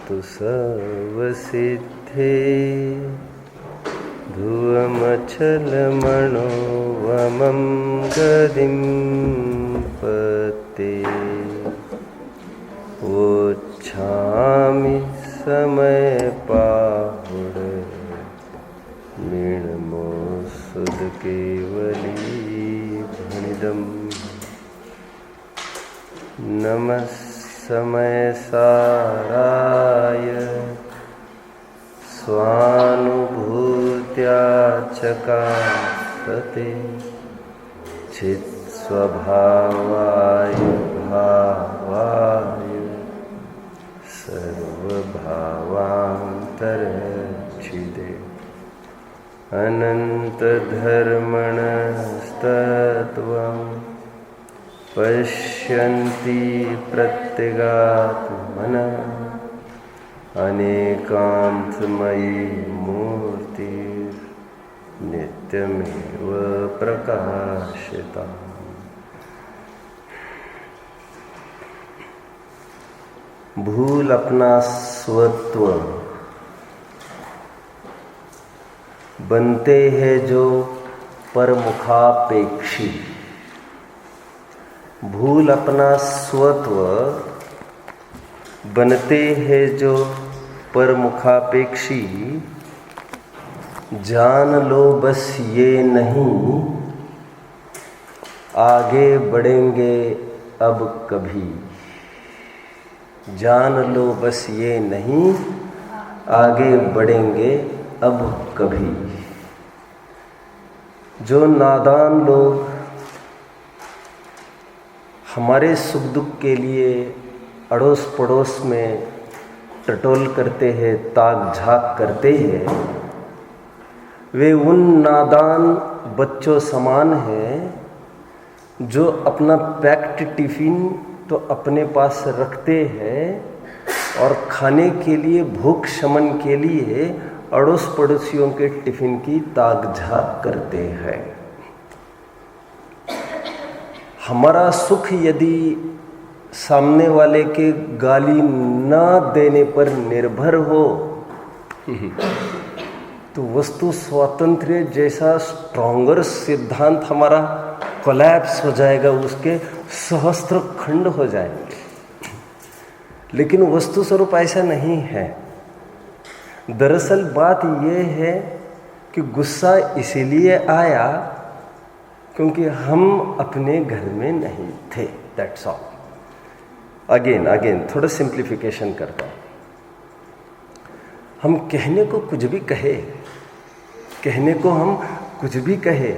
धातु सर्वसिद्धे ध्रुवमचलमणोवमं गदिं पते वोच्छामि समयपाहुड मीणमोऽसुध केवली भणिदम् नमः समयसाराय स्वानुभूत्या चकासते चित्स्वभावाय भावाय सर्वभावान्तरच्छिदे अनन्तधर्मणस्तत्त्वं पश्यन्ति प्रत्यगात्मनः अनेकान्तमयी मूर्तिर्नित्यमेव प्रकाशिता। भूल अपना स्वत्व, बनते हैं जो परमुखापेक्षी। भूल अपना स्वत्व, बनते हैं जो परमुखापेक्षी। जान लो बस ये नहीं आगे बढ़ेंगे अब कभी। जान लो बस ये नहीं आगे बढ़ेंगे अब कभी। जो नादान लोग हमारे सुख दुख के लिए अड़ोस पड़ोस में टटोल करते हैं, ताक झाक करते हैं, वे उन नादान बच्चों समान हैं जो अपना पैक्ड टिफिन तो अपने पास रखते हैं और खाने के लिए, भूख शमन के लिए अड़ोस पड़ोसियों के टिफिन की ताक झाक करते हैं। हमारा सुख यदि सामने वाले के गाली न देने पर निर्भर हो तो वस्तु स्वातंत्र्य जैसा स्ट्रॉन्गर सिद्धांत हमारा कोलैप्स हो जाएगा, उसके सहस्त्र खंड हो जाएंगे। लेकिन वस्तु स्वरूप ऐसा नहीं है। दरअसल बात यह है कि गुस्सा इसीलिए आया क्योंकि हम अपने घर में नहीं थे। That's all. अगेन थोड़ा सिंप्लीफिकेशन करता हूं। हम कहने को कुछ भी कहे,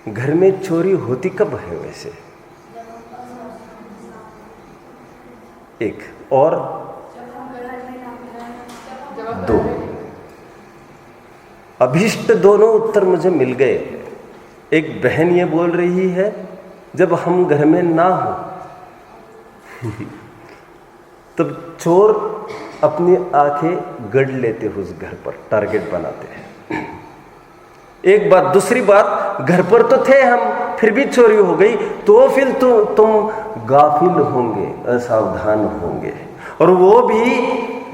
घर में चोरी होती कब है वैसे? एक और दो अभीष्ट दोनों उत्तर मुझे मिल गए। एक बहन ये बोल रही है जब हम घर में ना हो तब चोर अपनी आंखें गड़ लेते उस घर पर, टारगेट बनाते हैं। एक बात। दूसरी बात, घर पर तो थे हम, फिर भी चोरी हो गई तो फिर तुम गाफिल होंगे, असावधान होंगे, और वो भी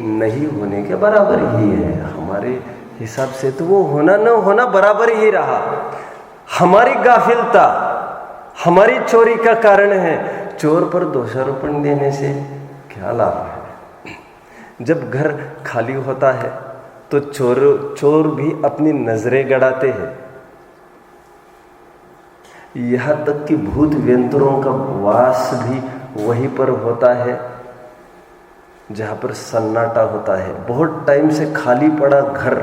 नहीं होने के बराबर ही है। हमारे हिसाब से तो वो होना न होना बराबर ही रहा। हमारी गाफिलता हमारी चोरी का कारण है। चोर पर दोषारोपण देने से क्या लाभ है? जब घर खाली होता है तो चोर भी अपनी नजरें गड़ाते हैं। यहाँ तक कि भूत व्यंतरों का वास भी वहीं पर होता है जहाँ पर सन्नाटा होता है। बहुत टाइम से खाली पड़ा घर,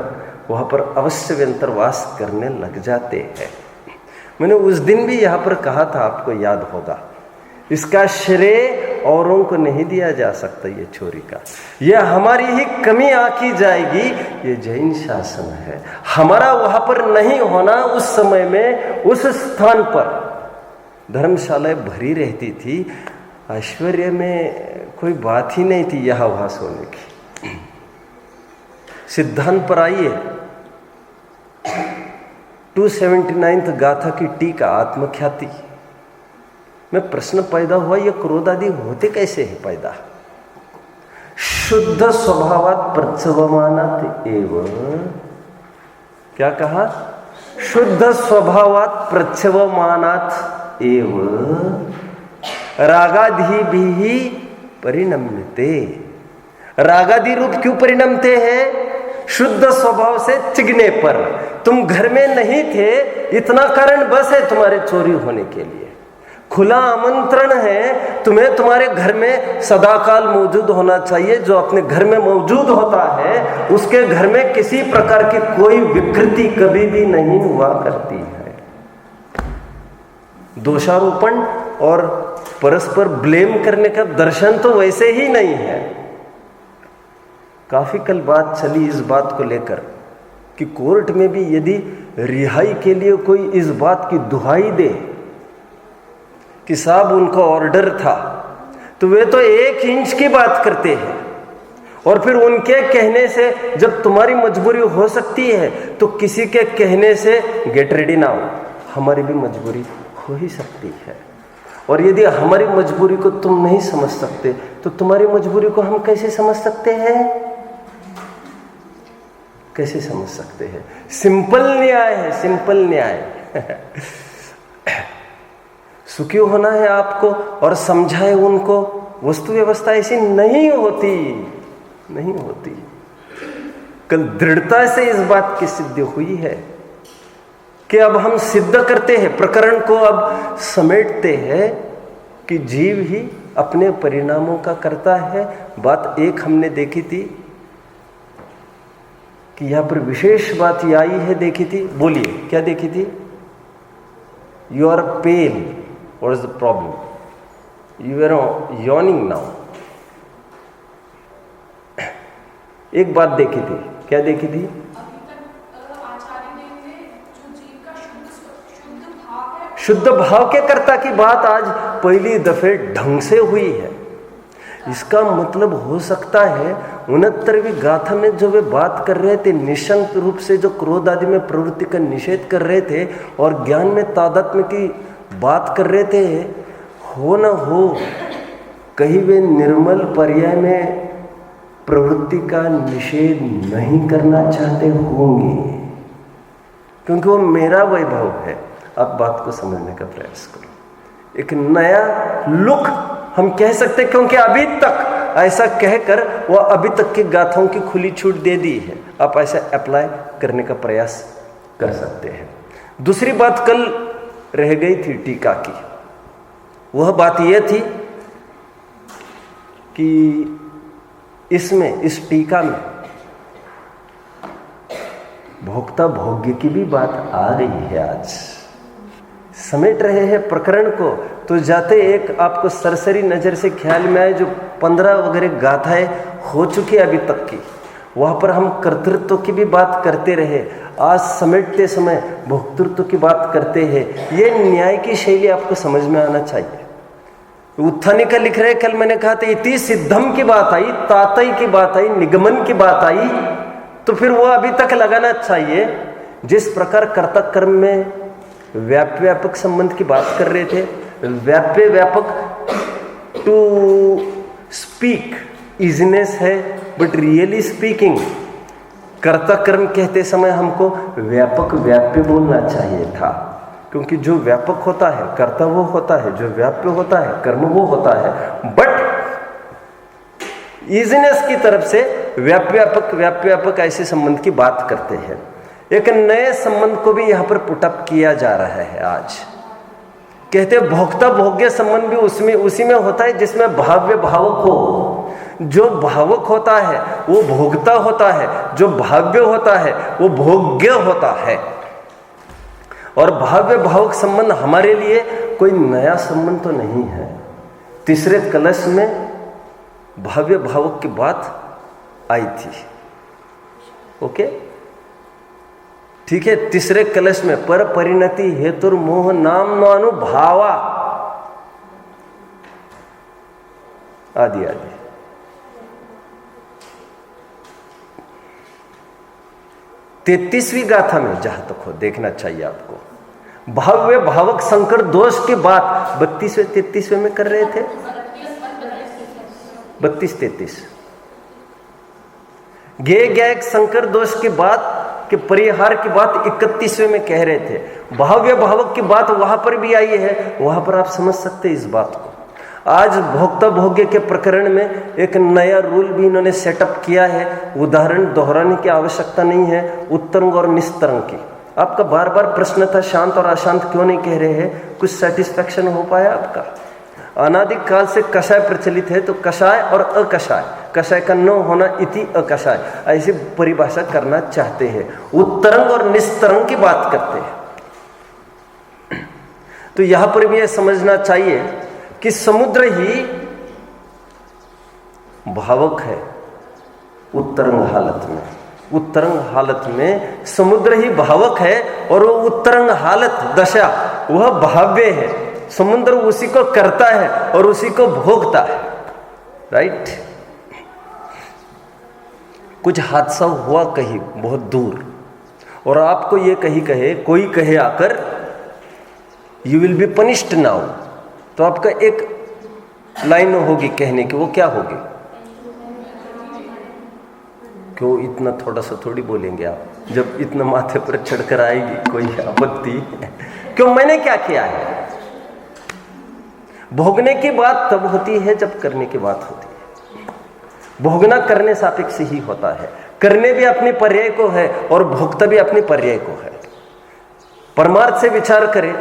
वहाँ पर अवश्य व्यंतर वास करने लग जाते हैं। मैंने उस दिन भी यहाँ पर कहा था, आपको याद होगा। इसका श्रेय औरों को नहीं दिया जा सकता। ये चोरी का, यह हमारी ही कमी आंकी जाएगी। ये जैन शासन है। हमारा वहां पर नहीं होना, उस समय में उस स्थान पर धर्मशालाएं भरी रहती थी। ऐश्वर्य में कोई बात ही नहीं थी यहाँ वहां सोने की। सिद्धांत पर आइए। 279 गाथा की टीका आत्मख्याति में प्रश्न पैदा हुआ, ये क्रोध आदि होते कैसे है पैदा? शुद्ध स्वभावात प्रच्छवमानात एव, क्या कहा? शुद्ध स्वभावात प्रच्छवमानात एव रागादि परिणम्यते। रागादि रूप क्यों परिणमते हैं? शुद्ध स्वभाव से चिगने पर। तुम घर में नहीं थे, इतना कारण बस है तुम्हारे चोरी होने के लिए। खुला आमंत्रण है तुम्हें, तुम्हारे घर में सदाकाल मौजूद होना चाहिए। जो अपने घर में मौजूद होता है उसके घर में किसी प्रकार की कोई विकृति कभी भी नहीं हुआ करती है। दोषारोपण और परस्पर ब्लेम करने का दर्शन तो वैसे ही नहीं है। काफी कल बात चली इस बात को लेकर कि कोर्ट में भी यदि रिहाई के लिए कोई इस बात की दुहाई दे कि साहब उनका ऑर्डर था, तो वे तो 1 इंच की बात करते हैं, और फिर उनके कहने से जब तुम्हारी मजबूरी हो सकती है तो किसी के कहने से गेट रेडी नाउ, हमारी भी मजबूरी हो ही सकती है। और यदि हमारी मजबूरी को तुम नहीं समझ सकते तो तुम्हारी मजबूरी को हम कैसे समझ सकते हैं? कैसे समझ सकते हैं? सिंपल न्याय है, सिंपल न्याय। सुखी होना है आपको और समझाए उनको। वस्तु व्यवस्था ऐसी नहीं होती, नहीं होती। कल दृढ़ता से इस बात की सिद्धि हुई है कि अब हम सिद्ध करते हैं, प्रकरण को अब समेटते हैं कि जीव ही अपने परिणामों का करता है। बात एक हमने देखी थी कि यहां पर विशेष बात ये आई है, देखी थी, बोलिए क्या देखी थी? You are pale, what is the problem? You are yawning now. एक बात देखी थी, क्या देखी थी? शुद्ध भाव के कर्ता की बात आज पहली दफे ढंग से हुई है। इसका मतलब हो सकता है 69वीं गाथा में जो वे बात कर रहे थे, निशंक रूप से जो क्रोध आदि में प्रवृत्ति का निषेध कर रहे थे और ज्ञान में तादात्म्य की बात कर रहे थे, हो न हो कहीं वे निर्मल पर्याय में प्रवृत्ति का निषेध नहीं करना चाहते होंगे, क्योंकि वो मेरा वैभव है। आप बात को समझने का प्रयास करो। एक नया लुक हम कह सकते, क्योंकि अभी तक ऐसा कहकर वह अभी तक की गाथाओं की खुली छूट दे दी है। आप ऐसा अप्लाई करने का प्रयास कर सकते हैं। दूसरी बात कल रह गई थी टीका की। वह बात यह थी कि इसमें, इस टीका में भोक्ता भोग्य की भी बात आ रही है। आज समेट रहे हैं प्रकरण को, तो जाते एक आपको सरसरी नजर से ख्याल में आए जो 15 वगैरह गाथाएं हो चुकी अभी तक की, वहां पर हम कर्तृत्व की भी बात करते रहे। आज समेटते समय भोक्तृत्व की बात करते हैं। ये न्याय की शैली आपको समझ में आना चाहिए। उत्थानी का लिख रहे, कल मैंने कहा था इति सिद्धम की बात आई, तातई की बात आई, निगमन की बात आई, तो फिर वो अभी तक लगाना चाहिए। जिस प्रकार कर्ता कर्म में व्याप्य व्यापक संबंध की बात कर रहे थे, व्याप्य व्यापक टू स्पीक इजीनेस है, बट रियली स्पीकिंग कर्ता कर्म कहते समय हमको व्यापक व्याप्य बोलना चाहिए था, क्योंकि जो व्यापक होता है कर्ता वो होता है, जो व्याप्य होता है कर्म वो होता है। बट इजीनेस की तरफ से व्याप्य व्यापक ऐसे संबंध की बात करते हैं। एक नए संबंध को भी यहां पर पुटअप किया जा रहा है। आज कहते भोक्ता भोग्य संबंध भी उसमें उसी में होता है जिसमें भाव्य भावक हो। जो भावक होता है वो भोगता होता है, जो भाव्य होता है वो भोग्य होता है। और भाव्य भावक संबंध हमारे लिए कोई नया संबंध तो नहीं है। तीसरे कलश में भाव्य भावक की बात आई थी। ओके, ठीक है। तीसरे कलश में पर परिणति हेतुर मोह नाम नो अनुभावा आदि आदि। तैतीसवीं गाथा में जहां तक हो देखना चाहिए आपको, भाव्य भावक संकर दोष की बात 32वें 33वें में कर रहे थे। 32 33 ज्ञेय संकर दोष की बात के परिहार की बात 31वें में कह रहे थे। भाव्य भावक की बात वहां पर भी आई है, वहां पर आप समझ सकते हैं इस बात को। आज भोक्ता भोग्य के प्रकरण में एक नया रूल भी इन्होंने सेटअप किया है। उदाहरण दोहराने की आवश्यकता नहीं है, उत्तरंग और निस्तरंग की। आपका बार बार प्रश्न था शांत और अशांत क्यों नहीं कह रहे हैं, कुछ सेटिस्फैक्शन हो पाया आपका? अनादिक काल से कषाय प्रचलित है, तो कषाय और अकषाय, कषाय का न होना इति अकषाय, ऐसी परिभाषा करना चाहते हैं। उत्तरंग और निस्तरंग की बात करते हैं। तो यहां पर भी यह समझना चाहिए कि समुद्र ही भावक है उत्तरंग हालत में। उत्तरंग हालत में समुद्र ही भावक है और वो उत्तरंग हालत दशा वह भाव्य है। समुद्र उसी को करता है और उसी को भोगता है। राइट? कुछ हादसा हुआ कहीं बहुत दूर और आपको ये कहे कोई कहे आकर you will be punished now, तो आपका एक लाइन होगी कहने की, वो क्या होगी? क्यों इतना थोड़ा सा थोड़ी बोलेंगे आप, जब इतना माथे पर चढ़कर आएगी कोई आपत्ति? क्यों, मैंने क्या किया है? भोगने की बात तब होती है जब करने की बात होती है। भोगना करने सापेक्ष ही होता है। करने भी अपनी पर्याय को है और भोगता भी अपनी पर्याय को है। परमार्थ से विचार करें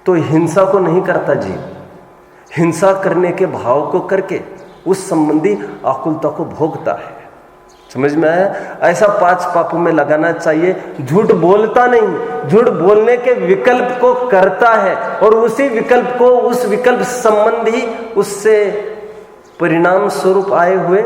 तो हिंसा को नहीं करता जीव, हिंसा करने के भाव को करके उस संबंधी आकुलता को भोगता है। समझ में आया? ऐसा 5 पापों में लगाना चाहिए। झूठ बोलता नहीं, झूठ बोलने के विकल्प को करता है और उसी विकल्प को, उस विकल्प संबंधी उससे परिणाम स्वरूप आए हुए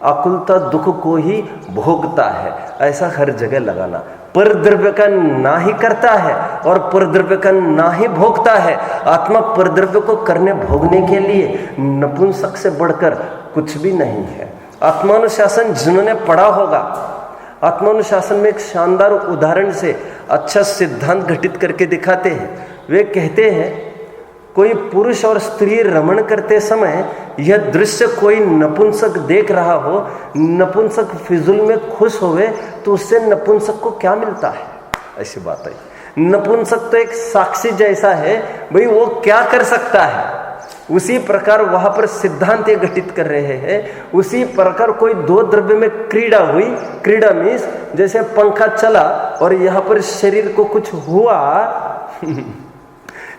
आकुलता दुख को ही भोगता है। ऐसा हर जगह लगाना। परद्रव्य का ना ही करता है और परद्रव्य का ना ही भोगता है। आत्मा परद्रव्य को करने भोगने के लिए नपुंसक से बढ़कर कुछ भी नहीं है। आत्मानुशासन जिन्होंने पढ़ा होगा, आत्मानुशासन में एक शानदार उदाहरण से अच्छा सिद्धांत घटित करके दिखाते हैं। वे कहते हैं कोई पुरुष और स्त्री रमण करते समय यह दृश्य कोई नपुंसक देख रहा हो, नपुंसक फिजूल में खुश होवे, तो उससे नपुंसक को क्या मिलता है? ऐसी बात है। नपुंसक तो एक साक्षी जैसा है, भाई वो क्या कर सकता है। उसी प्रकार वहां पर सिद्धांत ये घटित कर रहे हैं। उसी प्रकार कोई 2 द्रव्य में क्रीड़ा हुई, क्रीड़ा मीन्स जैसे पंखा चला और यहाँ पर शरीर को कुछ हुआ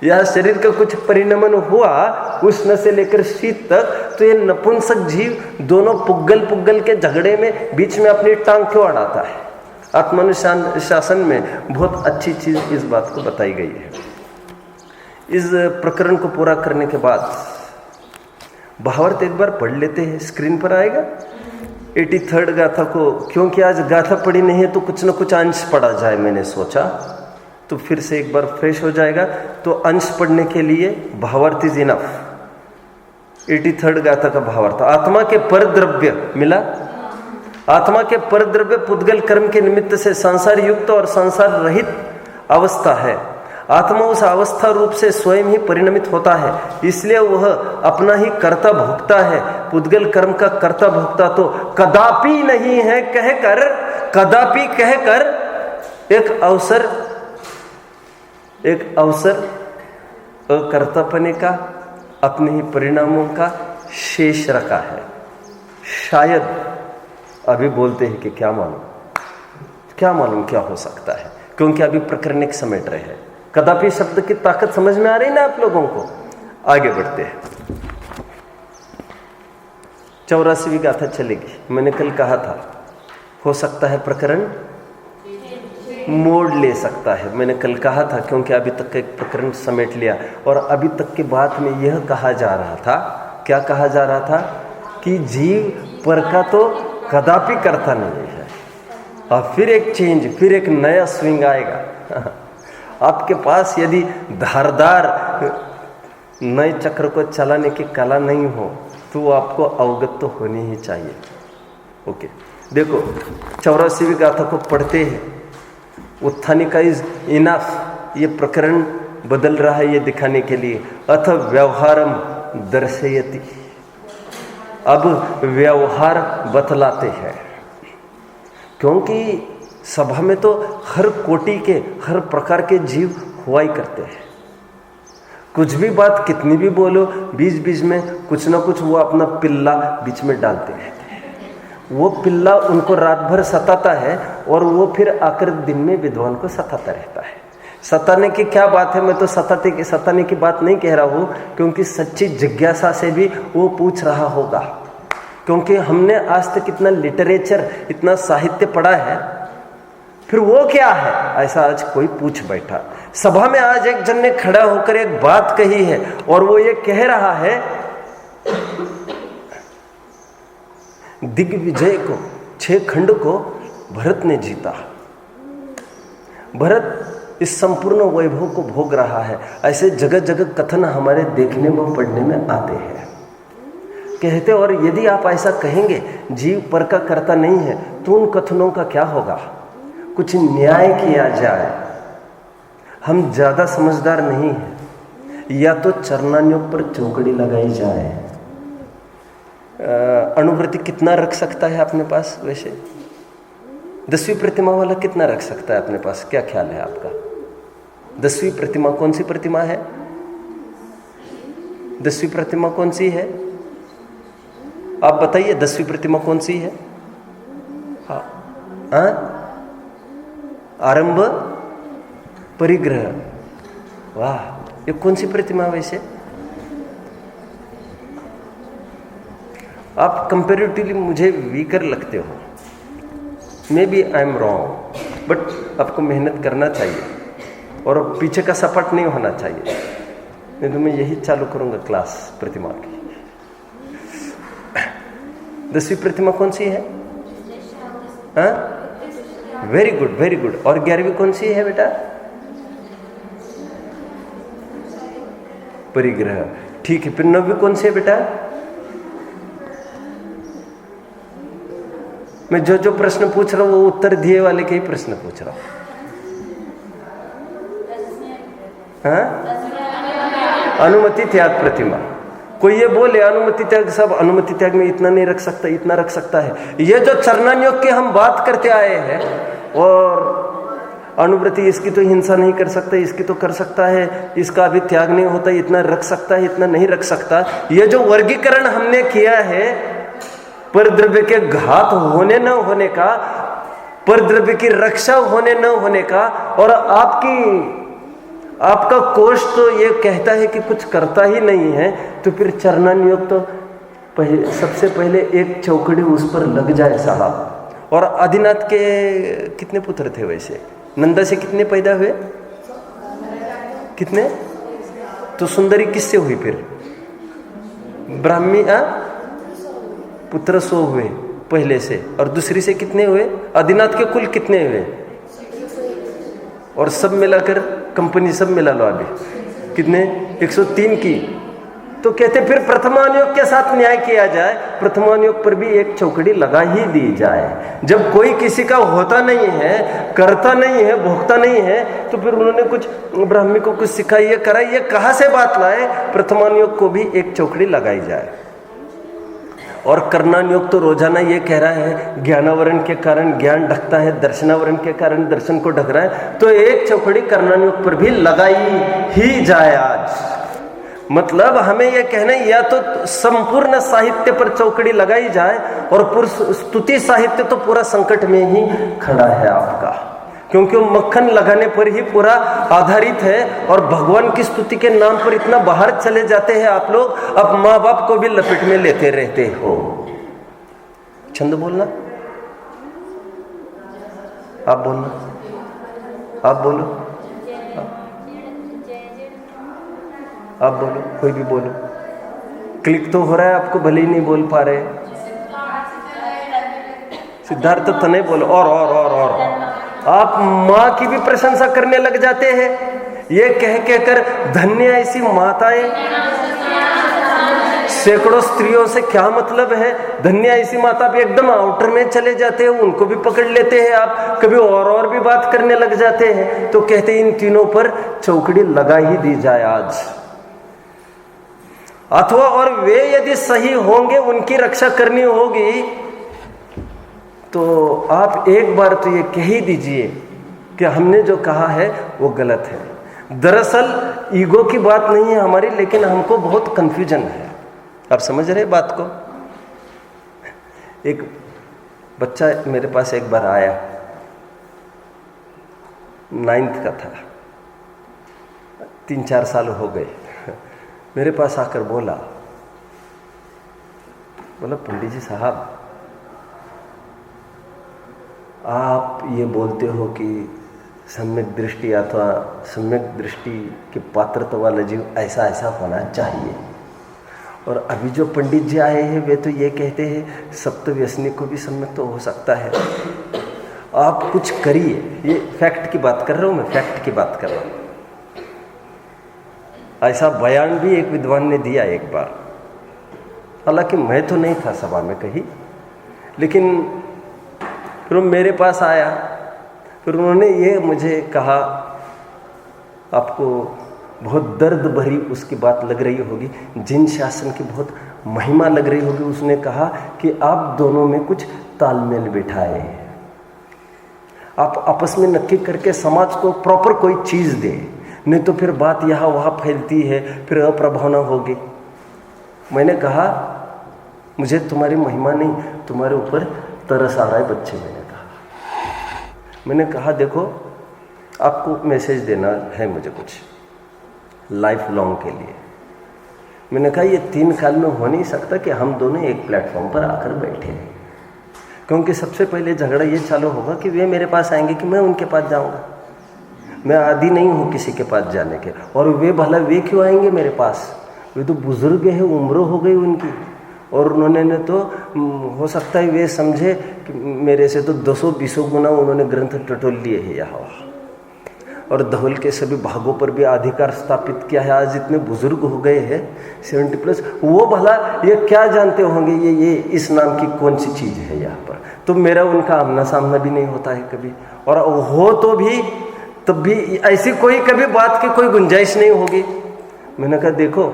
या शरीर का कुछ परिणमन हुआ उष्ण से लेकर शीत तक, तो ये नपुंसक जीव दोनों पुग्गल के झगड़े में बीच में अपनी टांग क्यों अड़ाता है? आत्मानुशासन में बहुत अच्छी चीज इस बात को बताई गई है। इस प्रकरण को पूरा करने के बाद भावार्थ एक बार पढ़ लेते हैं, स्क्रीन पर आएगा 83rd गाथा को, क्योंकि आज गाथा पढ़ी नहीं है तो कुछ न कुछ अंश पढ़ा जाए। मैंने सोचा तो फिर से एक बार फ्रेश हो जाएगा। तो अंश पढ़ने के लिए भावार्थ इज इनफ। 83rd गाथा का भावार्थ, आत्मा के परद्रव्य मिला। आत्मा के परद्रव्य पुद्गल कर्म के निमित्त से संसार युक्त और संसार रहित अवस्था है। आत्मा उस अवस्था रूप से स्वयं ही परिणमित होता है, इसलिए वह अपना ही कर्ता भोगता है। पुद्गल कर्म का कर्ता भोगता तो कदापि नहीं है कहकर, कदापि कहकर एक अवसर अकर्तापने का, अपने ही परिणामों का शेष रखा है। शायद अभी बोलते हैं कि क्या मालूम क्या हो सकता है, क्योंकि अभी प्रकरण एक समेट रहे हैं। कदापि शब्द की ताकत समझ में आ रही ना आप लोगों को? आगे बढ़ते हैं। 84वीं गाथा चलेगी। मैंने कल कहा था हो सकता है प्रकरण मोड़ ले सकता है। मैंने कल कहा था, क्योंकि अभी तक का एक प्रकरण समेट लिया और अभी तक की बात में यह कहा जा रहा था, क्या कहा जा रहा था कि जीव पर का तो कदापि करता नहीं है। और फिर एक चेंज, फिर एक नया स्विंग आएगा। आपके पास यदि धारदार नए चक्र को चलाने की कला नहीं हो तो आपको अवगत तो होनी ही चाहिए। ओके, देखो 84वीं गाथा को पढ़ते हैं। उत्थानिका इज इनफ, ये प्रकरण बदल रहा है ये दिखाने के लिए। अथ व्यवहारम दर्शयति, अब व्यवहार बतलाते हैं, क्योंकि सभा में तो हर कोटि के, हर प्रकार के जीव हुआ ही करते हैं। कुछ भी बात कितनी भी बोलो, बीच बीच में कुछ ना कुछ वो अपना पिल्ला बीच में डालते रहते हैं। वो पिल्ला उनको रात भर सताता है और वो फिर आकर दिन में विद्वान को सताता रहता है। सताने की क्या बात है, मैं तो सताने की बात नहीं कह रहा हूँ, क्योंकि सच्ची जिज्ञासा से भी वो पूछ रहा होगा। क्योंकि हमने आज तक इतना लिटरेचर, इतना साहित्य पढ़ा है, फिर वो क्या है, ऐसा आज कोई पूछ बैठा। सभा में आज एक जन ने खड़ा होकर एक बात कही है और वो ये कह रहा है, दिग्विजय को, 6 खंड को भरत ने जीता। भरत इस संपूर्ण वैभव को भोग रहा है। ऐसे जगह जगह कथन हमारे देखने व पढ़ने में आते हैं, कहते। और यदि आप ऐसा कहेंगे जीव पर का कर्ता नहीं है, तो उन कथनों का क्या होगा? कुछ न्याय किया जाए। हम ज़्यादा समझदार नहीं हैं, या तो चरणान्योग पर चौकड़ी लगाई जाए। अणुव्रति कितना रख सकता है अपने पास? वैसे 10वीं प्रतिमा वाला कितना रख सकता है अपने पास? क्या ख्याल है आपका? 10वीं प्रतिमा कौन सी प्रतिमा है? 10वीं प्रतिमा कौन सी है? आप बताइए, 10वीं प्रतिमा कौन सी है? हाँ, आरंभ परिग्रह। वाह, ये कौन सी प्रतिमा? वैसे आप कंपेरेटिवली मुझे वीकर लगते हो। Maybe I am wrong, but आपको मेहनत करना चाहिए और पीछे का सपाट नहीं होना चाहिए, नहीं तो मैं यही चालू करूंगा क्लास प्रतिमा की। 10वीं प्रतिमा कौन सी है? हाँ, वेरी गुड, वेरी गुड। और 11वीं कौन सी है बेटा? परिग्रह। ठीक है, फिर 9वीं कौन सी है बेटा? मैं जो जो प्रश्न पूछ रहा हूं वो उत्तर दिए वाले के ही प्रश्न पूछ रहा हूं। हाँ? अनुमति त्याग प्रतिमा। कोई ये बोले अनुमति त्याग, सब अनुमति त्याग में इतना नहीं रख सकता, इतना रख सकता है। ये जो चरणान्योग की हम बात करते आए हैं, और अनुव्रति इसकी तो हिंसा नहीं कर सकता, इसकी तो कर सकता है, इसका अभी त्याग नहीं होता, इतना रख सकता है, इतना नहीं रख सकता। ये जो वर्गीकरण हमने किया है परद्रव्य के घात होने न होने का, परद्रव्य की रक्षा होने न होने का, और आपका कोष तो ये कहता है कि कुछ करता ही नहीं है, तो फिर चरणान्योग तो सबसे पहले एक चौकड़ी उस पर लग जाए साहब। और आदिनाथ के कितने पुत्र थे वैसे? नंदा से कितने पैदा हुए? कितने? तो सुंदरी किससे हुई फिर? ब्राह्मी पुत्र 100 हुए पहले से, और दूसरी से कितने हुए? आदिनाथ के कुल कितने हुए? और सब मिलाकर कंपनी सब मिला लो अभी कितने? 103 की। तो कहते फिर प्रथमानुयोग के साथ न्याय किया जाए, प्रथमानुयोग पर भी एक चौकड़ी लगा ही दी जाए। जब कोई किसी का होता नहीं है, करता नहीं है, भोगता नहीं है, तो फिर उन्होंने कुछ ब्राह्मी को कुछ सिखाई है, कराई, ये कहाँ से बात लाए? प्रथमानुयोग को भी एक चौकड़ी लगाई जाए। और कर्णानुयोग तो रोजाना ये कह रहा है ज्ञानावरण के कारण ज्ञान ढकता है, दर्शनावरण के कारण दर्शन को ढक रहा है, तो एक चौकड़ी कर्णानुयोग पर भी लगाई ही जाए आज। मतलब हमें यह कहना है, या तो संपूर्ण साहित्य पर चौकड़ी लगाई जाए, और स्तुति साहित्य तो पूरा संकट में ही खड़ा है आपका, क्योंकि वो मक्खन लगाने पर ही पूरा आधारित है। और भगवान की स्तुति के नाम पर इतना बाहर चले जाते हैं आप लोग, अब माँ बाप को भी लपेट में लेते रहते हो। छंद बोलना, आप बोलना, आप बोलो, आप बोलो, कोई भी बोलो। क्लिक तो हो रहा है आपको, भले ही नहीं बोल पा रहे। सिद्धार्थ तो नहीं बोलो। और आप माँ की भी प्रशंसा करने लग जाते हैं, ये कह कहकर धन्य ऐसी माताएं। सैकड़ों स्त्रियों से क्या मतलब है? धन्य ऐसी माता भी एकदम आउटर में चले जाते हैं, उनको भी पकड़ लेते हैं आप, कभी और भी बात करने लग जाते हैं। तो कहते हैं इन तीनों पर चौकड़ी लगा ही दी जाए आज। अथवा और वे यदि सही होंगे, उनकी रक्षा करनी होगी, तो आप एक बार तो ये कह ही दीजिए कि हमने जो कहा है वो गलत है। दरअसल ईगो की बात नहीं है हमारी, लेकिन हमको बहुत कंफ्यूजन है। आप समझ रहे बात को? एक बच्चा मेरे पास एक बार आया, 9th का था, 3-4 साल हो गए। मेरे पास आकर बोला पंडित जी साहब, आप ये बोलते हो कि सम्यक दृष्टि अथवा सम्यक दृष्टि के पात्रता वाला जीव ऐसा ऐसा होना चाहिए, और अभी जो पंडित जी आए हैं वे तो ये कहते हैं सप्त व्यसनी को भी सम्यक तो हो सकता है। आप कुछ करिए। ये फैक्ट की बात कर रहा हूँ मैं, फैक्ट की बात कर रहा हूँ। ऐसा बयान भी एक विद्वान ने दिया एक बार, हालांकि मैं तो नहीं था सभा में कहीं, लेकिन फिर वो मेरे पास आया, फिर उन्होंने ये मुझे कहा, आपको बहुत दर्द भरी उसकी बात लग रही होगी, जिन शासन की बहुत महिमा लग रही होगी। उसने कहा कि आप दोनों में कुछ तालमेल बिठाए, आप आपस में नक्की करके समाज को प्रॉपर कोई चीज़ दे, नहीं तो फिर बात यहाँ वहाँ फैलती है, फिर अप्रभावना होगी। मैंने कहा मुझे तुम्हारी महिमा नहीं, तुम्हारे ऊपर तरस आ रहा है बच्चे। मैंने कहा देखो, आपको मैसेज देना है मुझे कुछ लाइफ लॉन्ग के लिए। मैंने कहा ये 3 साल में हो नहीं सकता कि हम दोनों एक प्लेटफॉर्म पर आकर बैठे हैं, क्योंकि सबसे पहले झगड़ा ये चालू होगा कि वे मेरे पास आएंगे कि मैं उनके पास जाऊंगा। मैं आदी नहीं हूँ किसी के पास जाने के, और वे भला वे क्यों आएंगे मेरे पास? वे तो बुजुर्ग हैं, उम्र हो गई उनकी, और उन्होंने तो हो सकता है वे समझे कि मेरे से तो 200-200 गुना उन्होंने ग्रंथ टटोल लिए हैं यहाँ, और धौल के सभी भागों पर भी अधिकार स्थापित किया है। आज इतने बुजुर्ग हो गए हैं 70+, वो भला ये क्या जानते होंगे ये इस नाम की कौन सी चीज़ है यहाँ पर। तो मेरा उनका आमना सामना भी नहीं होता है कभी, और हो तो भी तब भी ऐसी कोई कभी बात की कोई गुंजाइश नहीं होगी। मैंने कहा देखो,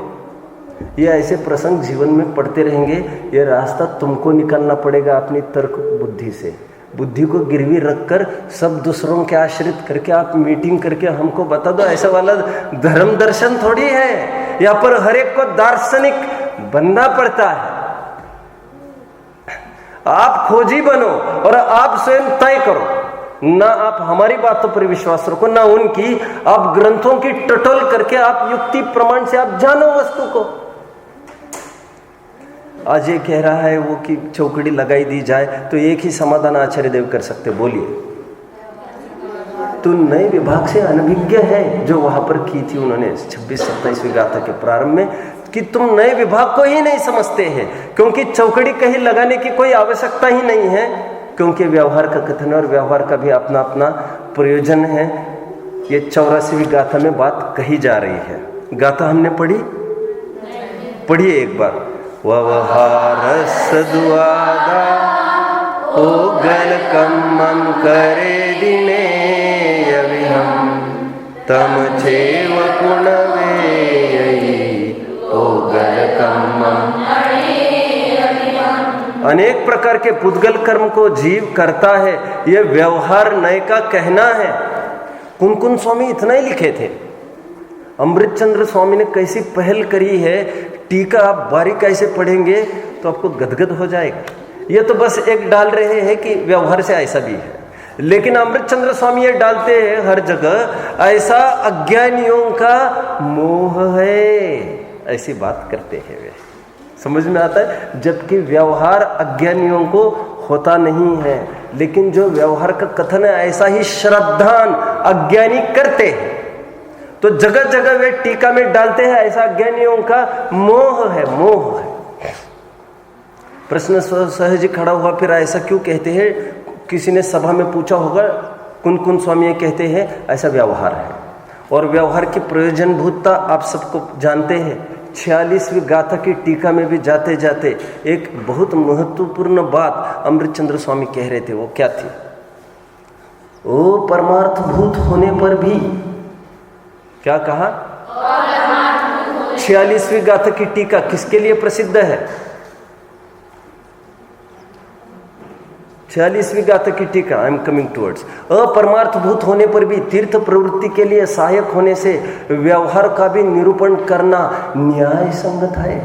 ये ऐसे प्रसंग जीवन में पढ़ते रहेंगे, ये रास्ता तुमको निकालना पड़ेगा अपनी तर्क बुद्धि से। बुद्धि को गिरवी रखकर सब दूसरों के आश्रित करके आप मीटिंग करके हमको बता दो, ऐसा वाला धर्म दर्शन थोड़ी है। यहाँ पर हर एक को दार्शनिक बनना पड़ता है। आप खोजी बनो और आप स्वयं तय करो, ना आप हमारी बातों पर विश्वास रखो ना उनकी। आप ग्रंथों की टटोल करके आप युक्ति प्रमाण से आप जानो वस्तु को। आज ये कह रहा है वो कि चौकड़ी लगाई दी जाए, तो एक ही समाधान आचार्य देव कर सकते, बोलिए। तो नए विभाग से अनभिज्ञ है जो वहां पर की थी उन्होंने 26-27वीं गाथा के प्रारंभ में, कि तुम नए विभाग को ही नहीं समझते हैं, क्योंकि चौकड़ी कहीं लगाने की कोई आवश्यकता ही नहीं है, क्योंकि व्यवहार का कथन और व्यवहार का भी अपना अपना प्रयोजन है। ये 84वीं गाथा में बात कही जा रही है। गाथा हमने पढ़िए एक बार। व्यवहार सद्वादा ओगल कम्मम करे दिने यविहम तम छेव पुनवे ओगल कम्मम। अनेक प्रकार के पुद्गल कर्म को जीव करता है, यह व्यवहार नय का कहना है। कुन स्वामी इतना ही लिखे थे। अमृतचंद्र स्वामी ने कैसी पहल करी है, टीका आप बारीक ऐसे पढ़ेंगे तो आपको गदगद हो जाएगा। ये तो बस एक डाल रहे हैं कि व्यवहार से ऐसा भी है, लेकिन अमृतचंद्र स्वामी ये डालते हैं हर जगह, ऐसा अज्ञानियों का मोह है, ऐसी बात करते हैं वे। समझ में आता है? जबकि व्यवहार अज्ञानियों को होता नहीं है, लेकिन जो व्यवहार का कथन है ऐसा ही श्रद्धान अज्ञानी करते हैं, तो जगह जगह वे टीका में डालते हैं ऐसा अज्ञानियों का मोह है, मोह है। प्रश्न सहज खड़ा हुआ, फिर ऐसा क्यों कहते हैं? किसी ने सभा में पूछा होगा, कुन स्वामी कहते हैं ऐसा व्यवहार है, और व्यवहार की प्रयोजनभूतता आप सबको जानते हैं। 46वीं गाथा की टीका में भी जाते जाते एक बहुत महत्वपूर्ण बात अमृतचंद्र स्वामी कह रहे थे। वो क्या थी? ओ परमार्थ भूत होने पर भी क्या कहा? 46वीं गाथा की टीका किसके लिए प्रसिद्ध है? 46वीं गाथा की टीका, आई एम कमिंग टुवर्ड्स। अपरमार्थभूत होने पर भी तीर्थ प्रवृत्ति के लिए सहायक होने से व्यवहार का भी निरूपण करना न्याय संगत है,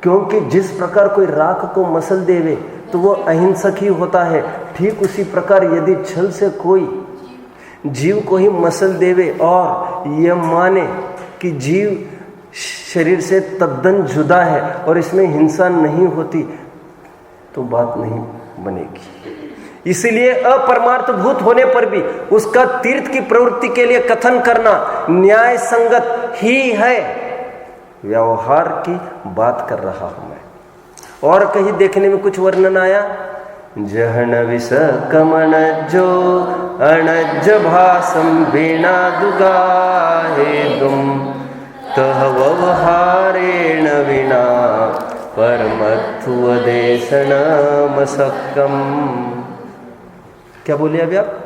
क्योंकि जिस प्रकार कोई राख को मसल देवे तो वो अहिंसक ही होता है, ठीक उसी प्रकार यदि छल से कोई जीव को ही मसल देवे और यह माने कि जीव शरीर से तद्दन जुदा है और इसमें हिंसा नहीं होती, तो बात नहीं बनेगी। इसलिए अपरमार्थभूत होने पर भी उसका तीर्थ की प्रवृत्ति के लिए कथन करना न्याय संगत ही है। व्यवहार की बात कर रहा हूं मैं। और कहीं देखने में कुछ वर्णन आया, जहन विष कमन जो अणज भासम बिना दुगाहे तुम तह व्यवहारेण विना परमत्वदेशन मसक्कम। क्या बोले अभी आप?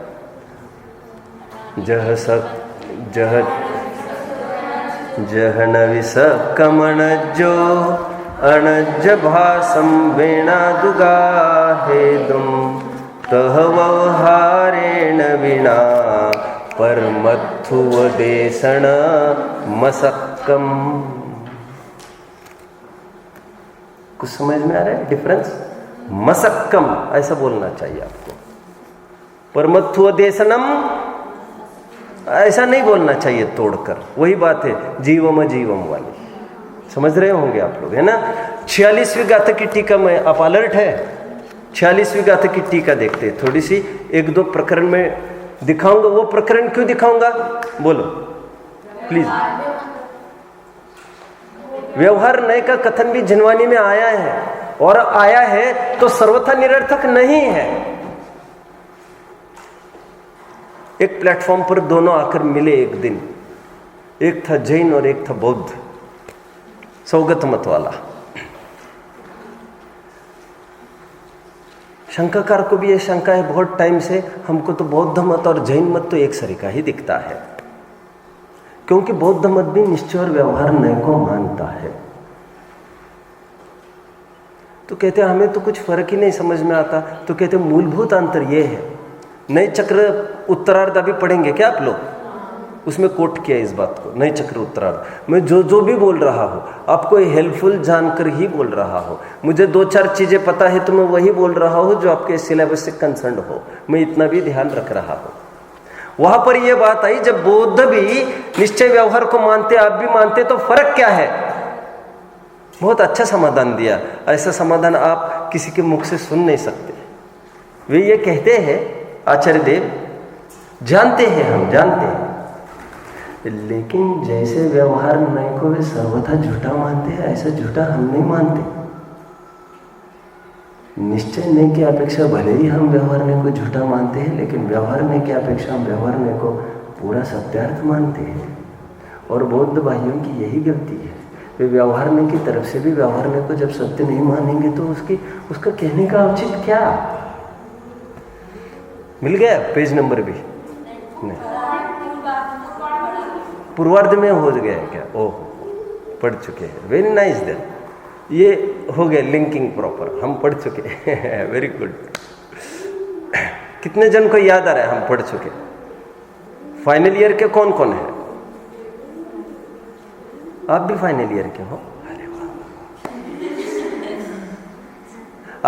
जहन विष कमन जो अणज भासम बिना दुगाहे तुम तह व्यवहारेण विना परमत्वदेशन मसक्कम। कुछ समझ में आ रहा है डिफरेंस? मसक्कम ऐसा बोलना चाहिए आपको, परमत्वदेशनम ऐसा नहीं बोलना चाहिए तोड़कर। वही बात है जीवम अजीवम वाली, समझ रहे होंगे आप लोग, है ना। 46वीं गाथा की टीका में आप अलर्ट है? 46वीं गाथा की टीका देखते हैं, थोड़ी सी एक दो प्रकरण में दिखाऊंगा। वो प्रकरण क्यों दिखाऊंगा बोलो प्लीज। व्यवहार नय का कथन भी जिनवानी में आया है, और आया है तो सर्वथा निरर्थक नहीं है। एक प्लेटफॉर्म पर दोनों आकर मिले एक दिन, एक था जैन और एक था बौद्ध, सौगत मत वाला। शंकाकार को भी यह शंका है बहुत टाइम से, हमको तो बौद्ध मत और जैन मत तो एक सरीका ही दिखता है, क्योंकि बौद्ध मत भी निश्चय और व्यवहार नय को मानता है। तो कहते हैं हमें तो कुछ फर्क ही नहीं समझ में आता। तो कहते हैं मूलभूत अंतर यह है। नए चक्र उत्तरार्ध अभी पढ़ेंगे क्या आप लोग? उसमें कोट किया इस बात को, नए चक्र उत्तरार्ध। मैं जो भी बोल रहा हूँ आपको हेल्पफुल जानकर ही बोल रहा हूँ। मुझे 2-4 चीजें पता है तो मैं वही बोल रहा हूँ जो आपके सिलेबस से कंसर्न हो, मैं इतना भी ध्यान रख रहा हूँ। वहां पर यह बात आई जब बौद्ध भी निश्चय व्यवहार को मानते, आप भी मानते, तो फर्क क्या है? बहुत अच्छा समाधान दिया। ऐसा समाधान आप किसी के मुख से सुन नहीं सकते। वे ये कहते हैं, आचार्य देव जानते हैं, हम जानते हैं, लेकिन जैसे व्यवहार नय को वे सर्वथा झूठा मानते हैं, ऐसा झूठा हम नहीं मानते। निश्चय नय की अपेक्षा भले ही हम व्यवहार नय को झूठा मानते हैं, लेकिन व्यवहार नय की अपेक्षा हम व्यवहार नय को पूरा सत्यार्थ मानते हैं। और बौद्ध भाइयों की यही गलती है, वे व्यवहार नय की तरफ से भी व्यवहार नय को जब सत्य नहीं मानेंगे तो उसका कहने का औचित क्या? मिल गया पेज नंबर भी? नहीं, पूर्वार्ध में हो गया क्या? ओह, पढ़ चुके हैं, वेरी नाइस। देन ये हो गया लिंकिंग प्रॉपर, हम पढ़ चुके हैं। Very good. कितने जन को याद आ रहा है हम पढ़ चुके? फाइनल ईयर के कौन कौन है? आप भी फाइनल ईयर के हो? अरे वाह।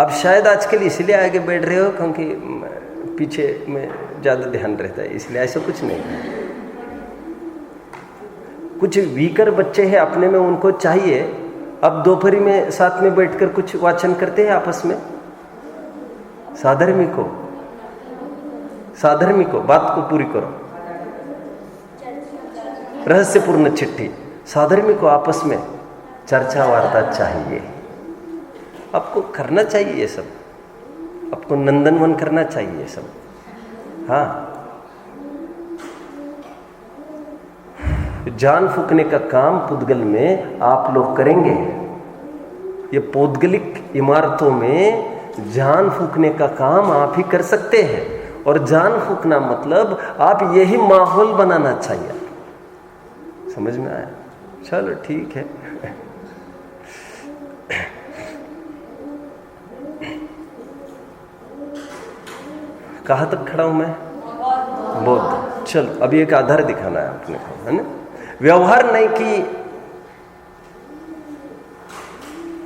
आप शायद आज के लिए इसलिए आगे बैठ रहे हो क्योंकि पीछे में ज्यादा ध्यान रहता है, इसलिए ऐसा कुछ नहीं है। कुछ वीकर बच्चे हैं अपने में, उनको चाहिए अब दोपहरी में साथ में बैठकर कुछ वाचन करते हैं आपस में। साधर्मिको बात को पूरी करो, रहस्यपूर्ण चिट्ठी। साधर्मिको आपस में चर्चा वार्ता चाहिए, आपको करना चाहिए ये सब, आपको नंदनवन करना चाहिए ये सब। हाँ, जान फूकने का काम पुद्गल में आप लोग करेंगे। ये पौद्गलिक इमारतों में जान फूकने का काम आप ही कर सकते हैं। और जान फूकना मतलब आप यही माहौल बनाना चाहिए। समझ में आया? चलो ठीक है। कहाँ तक खड़ा हूं मैं? बौद्ध। चल अभी एक आधार दिखाना है अपने को, है ना? व्यवहार नहीं कि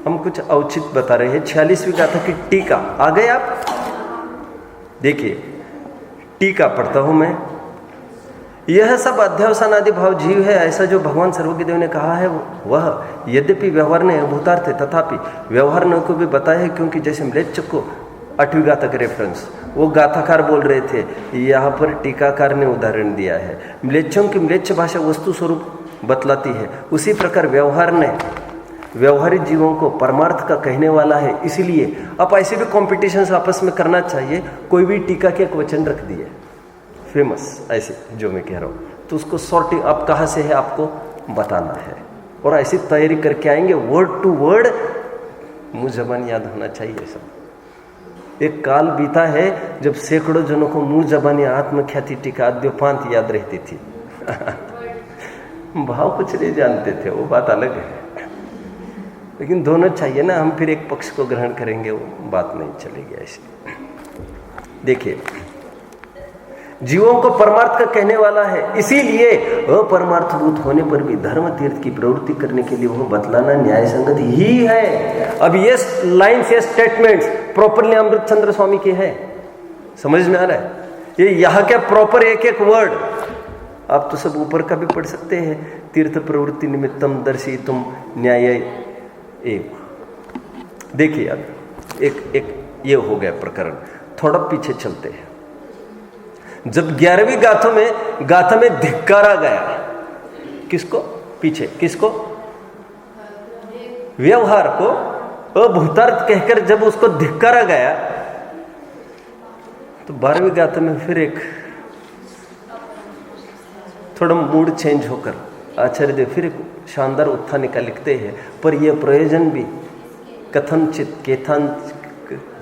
हम कुछ औचित बता रहे हैं। 46वीं गाथा की टीका आ गए आप? देखिए टीका पढ़ता हूं मैं। यह सब अध्यवसानादि भाव जीव है, ऐसा जो भगवान सर्वज्ञ देव ने कहा है वह यद्यपि व्यवहार ने भूतार्थ है, तथापि व्यवहार न को भी बताया है, क्योंकि जैसे म्लेच्छ को 8वीं गाथा के रेफरेंस वो गाथाकार बोल रहे थे, यहाँ पर टीकाकार ने उदाहरण दिया है। म्लेच्छों की म्लेच्छ भाषा वस्तु स्वरूप बतलाती है, उसी प्रकार व्यवहार ने व्यवहारिक जीवों को परमार्थ का कहने वाला है। इसीलिए अब ऐसे भी कॉम्पिटिशन्स आपस में करना चाहिए। कोई भी टीका के एक वचन रख दिए फेमस ऐसे जो मैं कह रहा हूँ, तो उसको सॉर्टिंग आप कहाँ से है आपको बताना है, और ऐसी तैयारी करके आएंगे वर्ड टू वर्ड, मुँह जबान याद होना चाहिए सब। एक काल बीता है जब सैकड़ों जनों को मुँह जबानी आत्मख्याति टीका आद्योपांत याद रहती थी। भाव कुछ नहीं जानते थे, वो बात अलग है, लेकिन दोनों चाहिए ना। हम फिर एक पक्ष को ग्रहण करेंगे, वो बात नहीं चलेगी ऐसी। देखिए जीवों को परमार्थ का कहने वाला है, इसीलिए अपरमार्थभूत होने पर भी धर्म तीर्थ की प्रवृत्ति करने के लिए वह बतलाना न्याय संगत ही है। अब ये लाइन्स, ये स्टेटमेंट्स प्रॉपरली अमृत चंद्र स्वामी के हैं, समझ में आ रहा है? ये यहाँ क्या प्रॉपर एक एक वर्ड आप तो सब ऊपर का भी पढ़ सकते हैं। तीर्थ प्रवृत्ति निमित्तम दर्शितुम न्याय एक। देखिए अब एक ये हो गया प्रकरण। थोड़ा पीछे चलते हैं। जब 11वीं गाथा में धिक्कारा गया, किसको? पीछे किसको? व्यवहार को अभूतार्थ कहकर जब उसको धिक्कारा गया, तो 12वीं गाथा में फिर एक थोड़ा मूड चेंज होकर आचार्य देव फिर एक शानदार उत्थानिका लिखते हैं, पर यह प्रयोजन भी कथनचित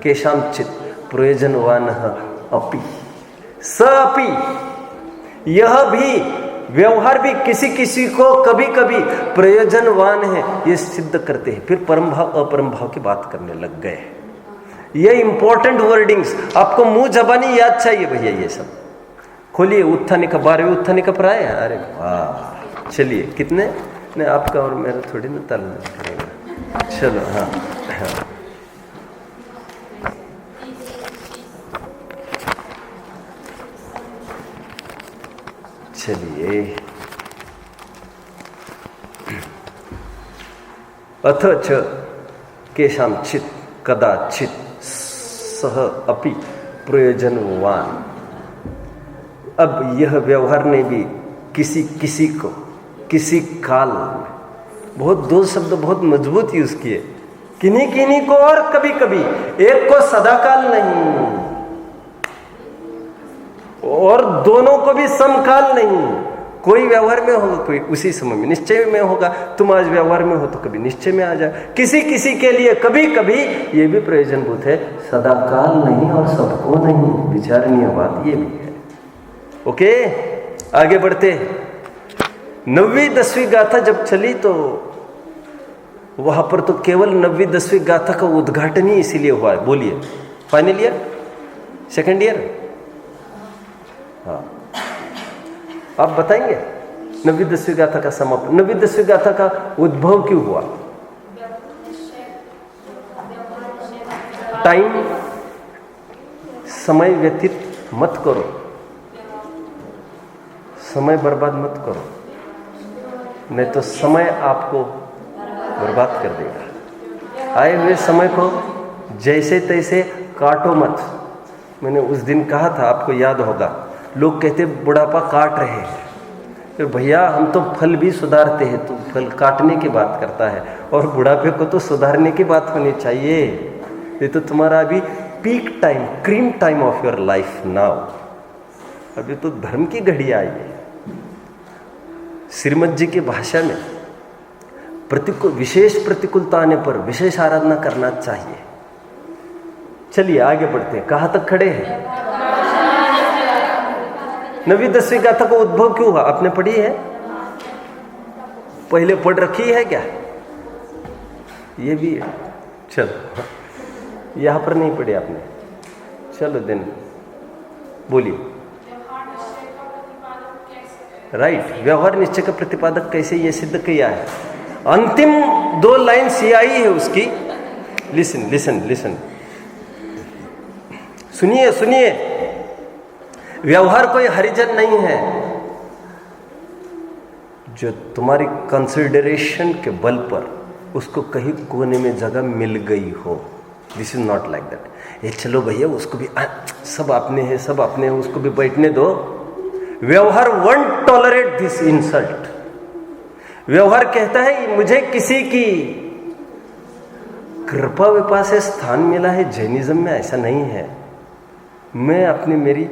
केशांचित प्रयोजनवान अपि स अपि, यह भी व्यवहार भी किसी किसी को कभी कभी प्रयोजनवान है, ये सिद्ध करते हैं। फिर परम भाव अपरम भाव की बात करने लग गए। ये इंपॉर्टेंट वर्डिंग्स आपको मुंह जबानी याद चाहिए भैया। ये सब खोलिए उत्थानिका, 12वीं उत्थानिका पर आए। अरे वाह, चलिए कितने ने आपका और मेरा थोड़ी ना तालमेल करेगा। चलो हाँ, चलिए। अथ च केशांचित कदाचित सह अपि प्रयोजनवान। अब यह व्यवहार ने भी किसी किसी को किसी काल में, बहुत दो शब्द बहुत मजबूत यूज किए, किन्हीं किन्हीं को और कभी कभी, एक को सदाकाल नहीं और दोनों को भी समकाल नहीं। कोई व्यवहार में होगा, कोई उसी समय में निश्चय में होगा। तुम आज व्यवहार में हो तो कभी निश्चय में आ जाए। किसी किसी के लिए कभी कभी ये भी प्रयोजनभूत है, सदाकाल नहीं और सबको नहीं। विचारणीय बात ये भी है। ओके, आगे बढ़ते। 9वीं 10वीं गाथा जब चली तो वहां पर तो केवल 9वीं 10वीं गाथा का उद्घाटन ही इसीलिए हुआ है। बोलिए, फाइनल ईयर, सेकेंड ईयर? हाँ, आप बताएंगे 9वीं 10वीं गाथा का समापन, 9वीं 10वीं गाथा का उद्भव क्यों हुआ? टाइम, समय व्यतीत मत करो, समय बर्बाद मत करो, नहीं तो समय आपको बर्बाद कर देगा। आए हुए समय को जैसे तैसे काटो मत। मैंने उस दिन कहा था, आपको याद होगा, लोग कहते बुढ़ापा काट रहे हैं। फिर भैया हम तो फल भी सुधारते हैं, तो फल काटने की बात करता है, और बुढ़ापे को तो सुधारने की बात होनी चाहिए। ये तो तुम्हारा अभी peak time, cream time of your life now. अभी तो धर्म की घड़ी आई है। श्रीमद जी की भाषा में विशेष प्रतिकूलता आने पर विशेष आराधना करना चाहिए। चलिए आगे बढ़ते हैं। कहाँ तक खड़े हैं? 9वीं 10वीं गाथा का उद्भव क्यों हुआ? आपने पढ़ी है? पहले पढ़ रखी है क्या? ये भी है। चलो, यहां पर नहीं पढ़ी आपने। चलो दिन बोलिए। राइट, व्यवहार निश्चय का प्रतिपादक कैसे, ये सिद्ध किया है। अंतिम 2 लाइन आई है उसकी। लिसन लिसन लिसन, सुनिए सुनिए। व्यवहार कोई हरिजन नहीं है जो तुम्हारी कंसिडरेशन के बल पर उसको कहीं कोने में जगह मिल गई हो। This is not like that. ये चलो भैया उसको भी सब अपने हैं, सब अपने हैं, उसको भी बैठने दो। व्यवहार वोंट टॉलरेट दिस इंसल्ट। व्यवहार कहता है मुझे किसी की कृपा विपा से स्थान मिला है। जैनिज्म में ऐसा नहीं है। मैं अपनी मेरी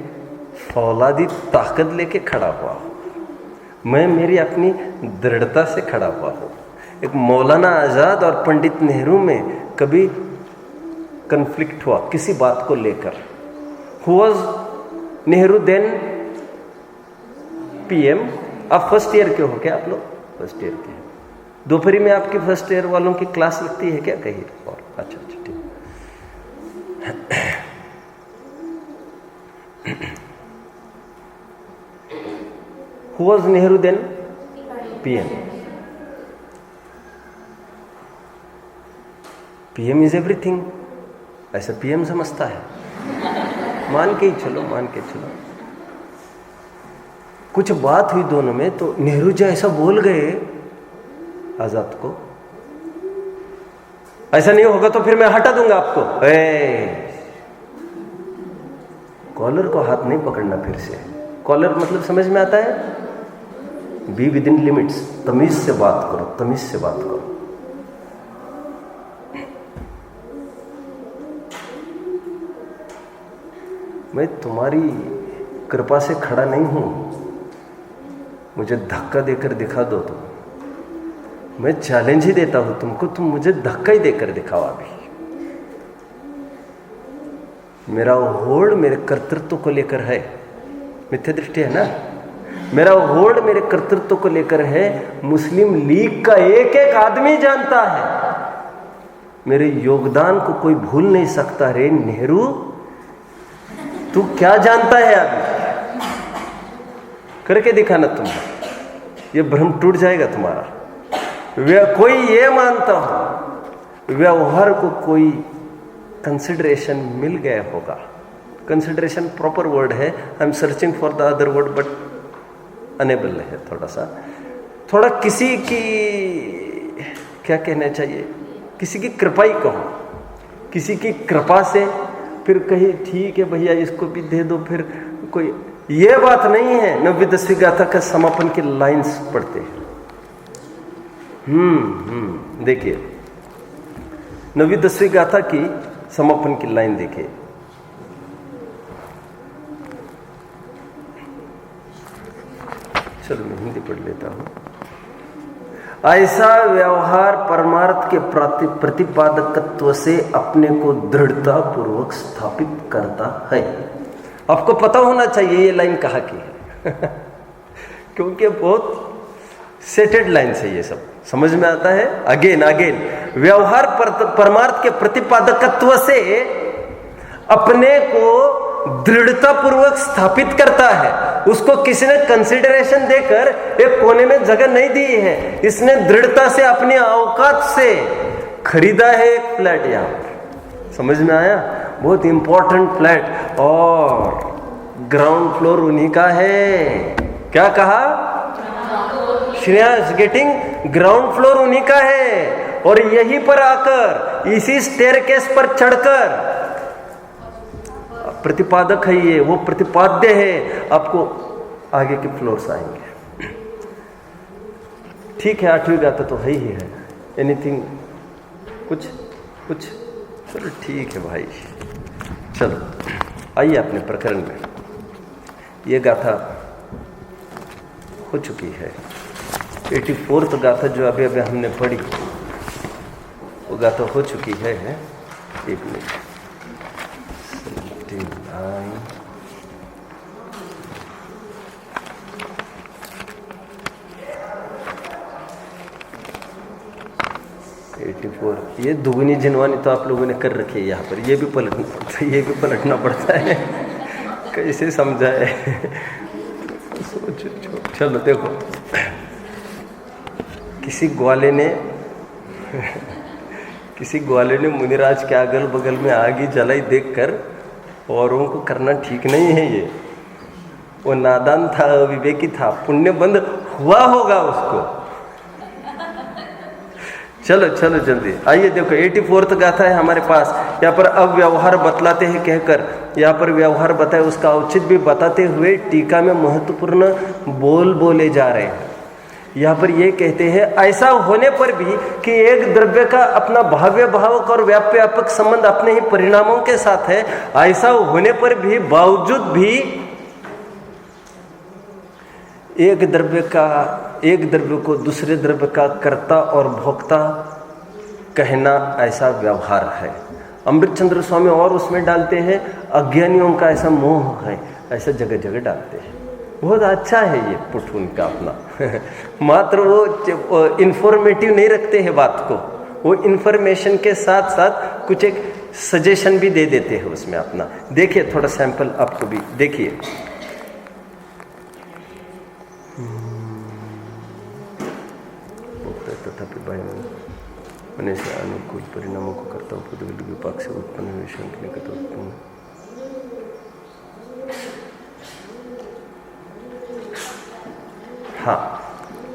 फौलादी ताकत लेके खड़ा हुआ हूं, मैं मेरी अपनी दृढ़ता से खड़ा हुआ हूं। एक मौलाना आजाद और पंडित नेहरू में कभी कन्फ्लिक्ट हुआ किसी बात को लेकर। Who was Nehru then PM. आप फर्स्ट ईयर के हो क्या? आप लोग फर्स्ट ईयर के हैं। दोपहरी में आपकी फर्स्ट ईयर वालों की क्लास लगती है क्या कहीं? और अच्छा अच्छा ठीक। Who was Nehru then? PM. PM is everything, ऐसा PM समझता है। मान के ही चलो, मान के चलो। कुछ बात हुई दोनों में तो नेहरू जी ऐसा बोल गए आजाद को, ऐसा नहीं होगा तो फिर मैं हटा दूंगा आपको। कॉलर को हाथ नहीं पकड़ना फिर से। कॉलर मतलब समझ में आता है? Be with in limits. तमीज से बात करो, तमीज से बात करो। मैं तुम्हारी कृपा से खड़ा नहीं हूं, मुझे धक्का देकर दिखा दो तुम। मैं चैलेंज ही देता हूं तुमको, तुम मुझे धक्का ही देकर दिखाओ। अभी मेरा होड़ मेरे कर्तृत्व को लेकर है। मिथ्या दृष्टि है ना? मेरा होड़ मेरे कर्तृत्व को लेकर है। मुस्लिम लीग का एक एक आदमी जानता है मेरे योगदान को कोई भूल नहीं सकता। रे नेहरू, तू क्या जानता है? अभी करके दिखाना तुम, ये भ्रम टूट जाएगा तुम्हारा। कोई ये मानता हो व्यवहार को कोई कंसिडरेशन मिल गया होगा। कंसिडरेशन प्रॉपर वर्ड है। I am searching for the other word but unable है। थोड़ा किसी की क्या कहना चाहिए, किसी की कृपा ही कहो। किसी की कृपा से फिर कहीं ठीक है भैया इसको भी दे दो, फिर कोई ये बात नहीं है। 9वीं 10वीं गाथा का समापन के लाइंस पढ़ते हैं। देखिए 9वीं 10वीं गाथा की समापन की लाइन देखिए। चलो मैं हिंदी पढ़ लेता हूं। ऐसा व्यवहार परमार्थ के प्रतिपादकत्व से अपने को दृढ़ता पूर्वक स्थापित करता है। आपको पता होना चाहिए ये लाइन कहाँ की है क्योंकि बहुत सेटेड लाइन है, ये सब समझ में आता है। अगेन व्यवहार परमार्थ के प्रतिपादकत्व से अपने को दृढ़ता पूर्वक स्थापित करता है। उसको किसी ने कंसिडरेशन देकर एक कोने में जगह नहीं दी है। इसने दृढ़ता से अपनी औकात से खरीदा है एक फ्लैट। यहां समझ में आया? बहुत इंपॉर्टेंट फ्लैट, और ग्राउंड फ्लोर उन्हीं का है। क्या कहा? श्रेयांश गेटिंग ग्राउंड फ्लोर उन्हीं का है। और यहीं पर आकर इसी स्टेयरकेस पर चढ़कर प्रतिपादक है ये, वो प्रतिपाद्य है। आपको आगे के फ्लोर्स आएंगे। ठीक है, 8वीं गाथा तो है ही है। एनीथिंग कुछ चलो ठीक है भाई। चलो आइए अपने प्रकरण में। ये गाथा हो चुकी है। 84th गाथा जो अभी हमने पढ़ी वो गाथा हो चुकी है। एक मिनट। ये दुगनी जिनवानी तो आप लोगों ने कर रखी है यहाँ पर। ये भी पलटना पड़ता है। कैसे समझाए। सोचो, चलो देखो, किसी ग्वाले ने मुनिराज के अगल बगल में आग जलाई देखकर औरों को करना ठीक नहीं है ये। वो नादान था, अविवेकी था, पुण्य बंद हुआ होगा उसको। चलो जल्दी आइए, देखो 84 गाथा है हमारे पास। यहाँ पर अब व्यवहार बतलाते हैं कहकर, यहाँ पर व्यवहार बताए, उसका औचित्य भी बताते हुए टीका में महत्वपूर्ण बोल बोले जा रहे हैं। यहाँ पर ये कहते हैं, ऐसा होने पर भी कि एक द्रव्य का अपना भाव्य भावक और व्यापक संबंध अपने ही परिणामों के साथ है, ऐसा होने पर भी बावजूद भी एक द्रव्य को दूसरे द्रव्य का कर्ता और भोक्ता कहना, ऐसा व्यवहार है। अमृतचंद्र स्वामी और उसमें डालते हैं, अज्ञानियों का ऐसा मोह है, ऐसा जगह जगह डालते हैं। बहुत अच्छा है ये पुट उनका अपना। मात्र वो इंफॉर्मेटिव नहीं रखते हैं बात को, वो इंफॉर्मेशन के साथ साथ कुछ एक सजेशन भी दे देते हैं उसमें अपना। देखिए थोड़ा सैंपल आपको भी देखिए। तथापि से अनुकूल परिणामों को करता हूँ पृथ्वी विपाक से उत्पन्न विषयों के लिए उत्पन्न। हाँ,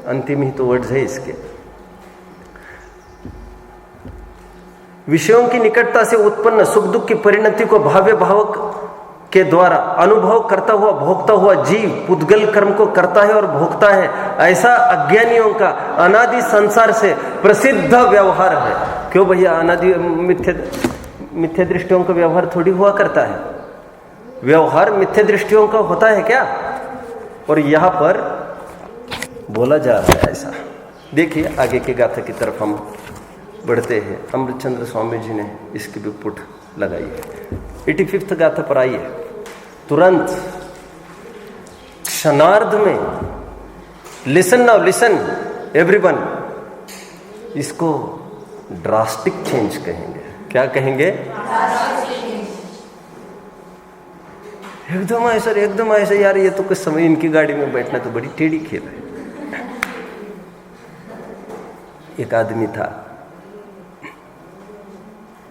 अंतिम ही तो वर्ड्स है इसके। विषयों की निकटता से उत्पन्न सुख दुख की परिणति को भाव्य भावक के द्वारा अनुभव करता हुआ भोगता हुआ जीव पुद्गल कर्म को करता है और भोगता है, ऐसा अज्ञानियों का अनादि संसार से प्रसिद्ध व्यवहार है। क्यों भैया, अनादि मिथ्या दृष्टियों का व्यवहार थोड़ी हुआ करता है। व्यवहार मिथ्या दृष्टियों का होता है क्या? और यहां पर बोला जा रहा है ऐसा। देखिए आगे के गाथा की तरफ हम बढ़ते हैं। अमृतचंद्र स्वामी जी ने इसकी भी पुट लगाई है। 85 गाथा पर आइए। तुरंत क्षणार्ध में, लिसन नाउ, लिसन एवरीवन, इसको ड्रास्टिक चेंज कहेंगे। क्या कहेंगे? एकदम ऐसा यार, ये तो कुछ समय इनकी गाड़ी में बैठना तो बड़ी टेढ़ी खेल है। एक आदमी था,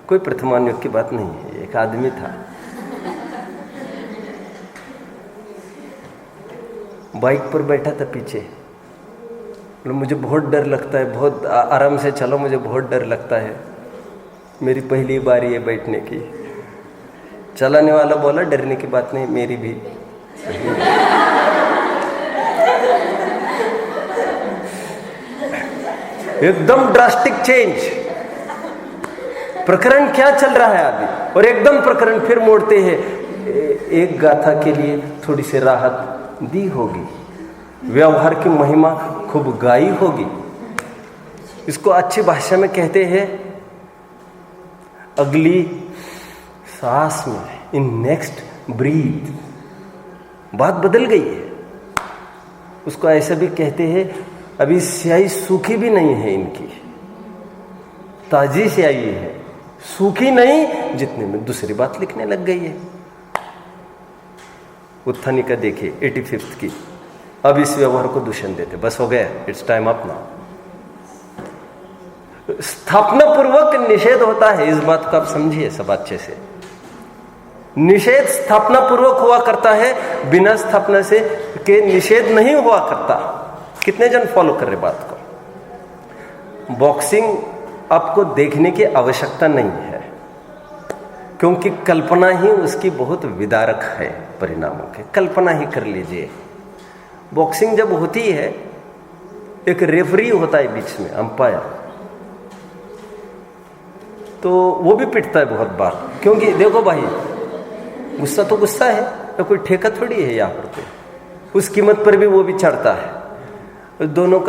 कोई प्रथमान्योग की बात नहीं है, एक आदमी था, बाइक पर बैठा था पीछे। मुझे बहुत डर लगता है, बहुत आराम से चलो, मुझे बहुत डर लगता है, मेरी पहली बारी है बैठने की। चलाने वाला बोला डरने की बात नहीं, मेरी भी। एकदम ड्रास्टिक चेंज। प्रकरण क्या चल रहा है अभी, और एकदम प्रकरण फिर मोड़ते हैं। एक गाथा के लिए थोड़ी सी राहत दी होगी, व्यवहार की महिमा खूब गाई होगी। इसको अच्छी भाषा में कहते हैं, अगली सांस में, इन नेक्स्ट ब्रीथ, बात बदल गई है। उसको ऐसा भी कहते हैं, अभी स्याही सूखी भी नहीं है इनकी, ताजी स्याही है, सूखी नहीं, जितने में दूसरी बात लिखने लग गई है। उत्थानी का देखिए 85 की, अब इस व्यवहार को दूषण देते, बस हो गया, इट्स टाइम अप नाउ। स्थापना पूर्वक निषेध होता है, इस बात को आप समझिए सब अच्छे से। निषेध स्थापना पूर्वक हुआ करता है, बिना स्थापना से के निषेध नहीं हुआ करता। कितने जन फॉलो कर रहे बात को? बॉक्सिंग आपको देखने की आवश्यकता नहीं है, क्योंकि कल्पना ही उसकी बहुत विदारक है परिणामों के। कल्पना ही कर लीजिए, बॉक्सिंग जब होती है, एक रेफरी होता है बीच में, अंपायर, तो वो भी पिटता है बहुत बार। क्योंकि देखो भाई, गुस्सा तो गुस्सा है, तो कोई ठेका थोड़ी है यहाँ पर, तो उस कीमत पर भी वो भी चढ़ता है। दोनों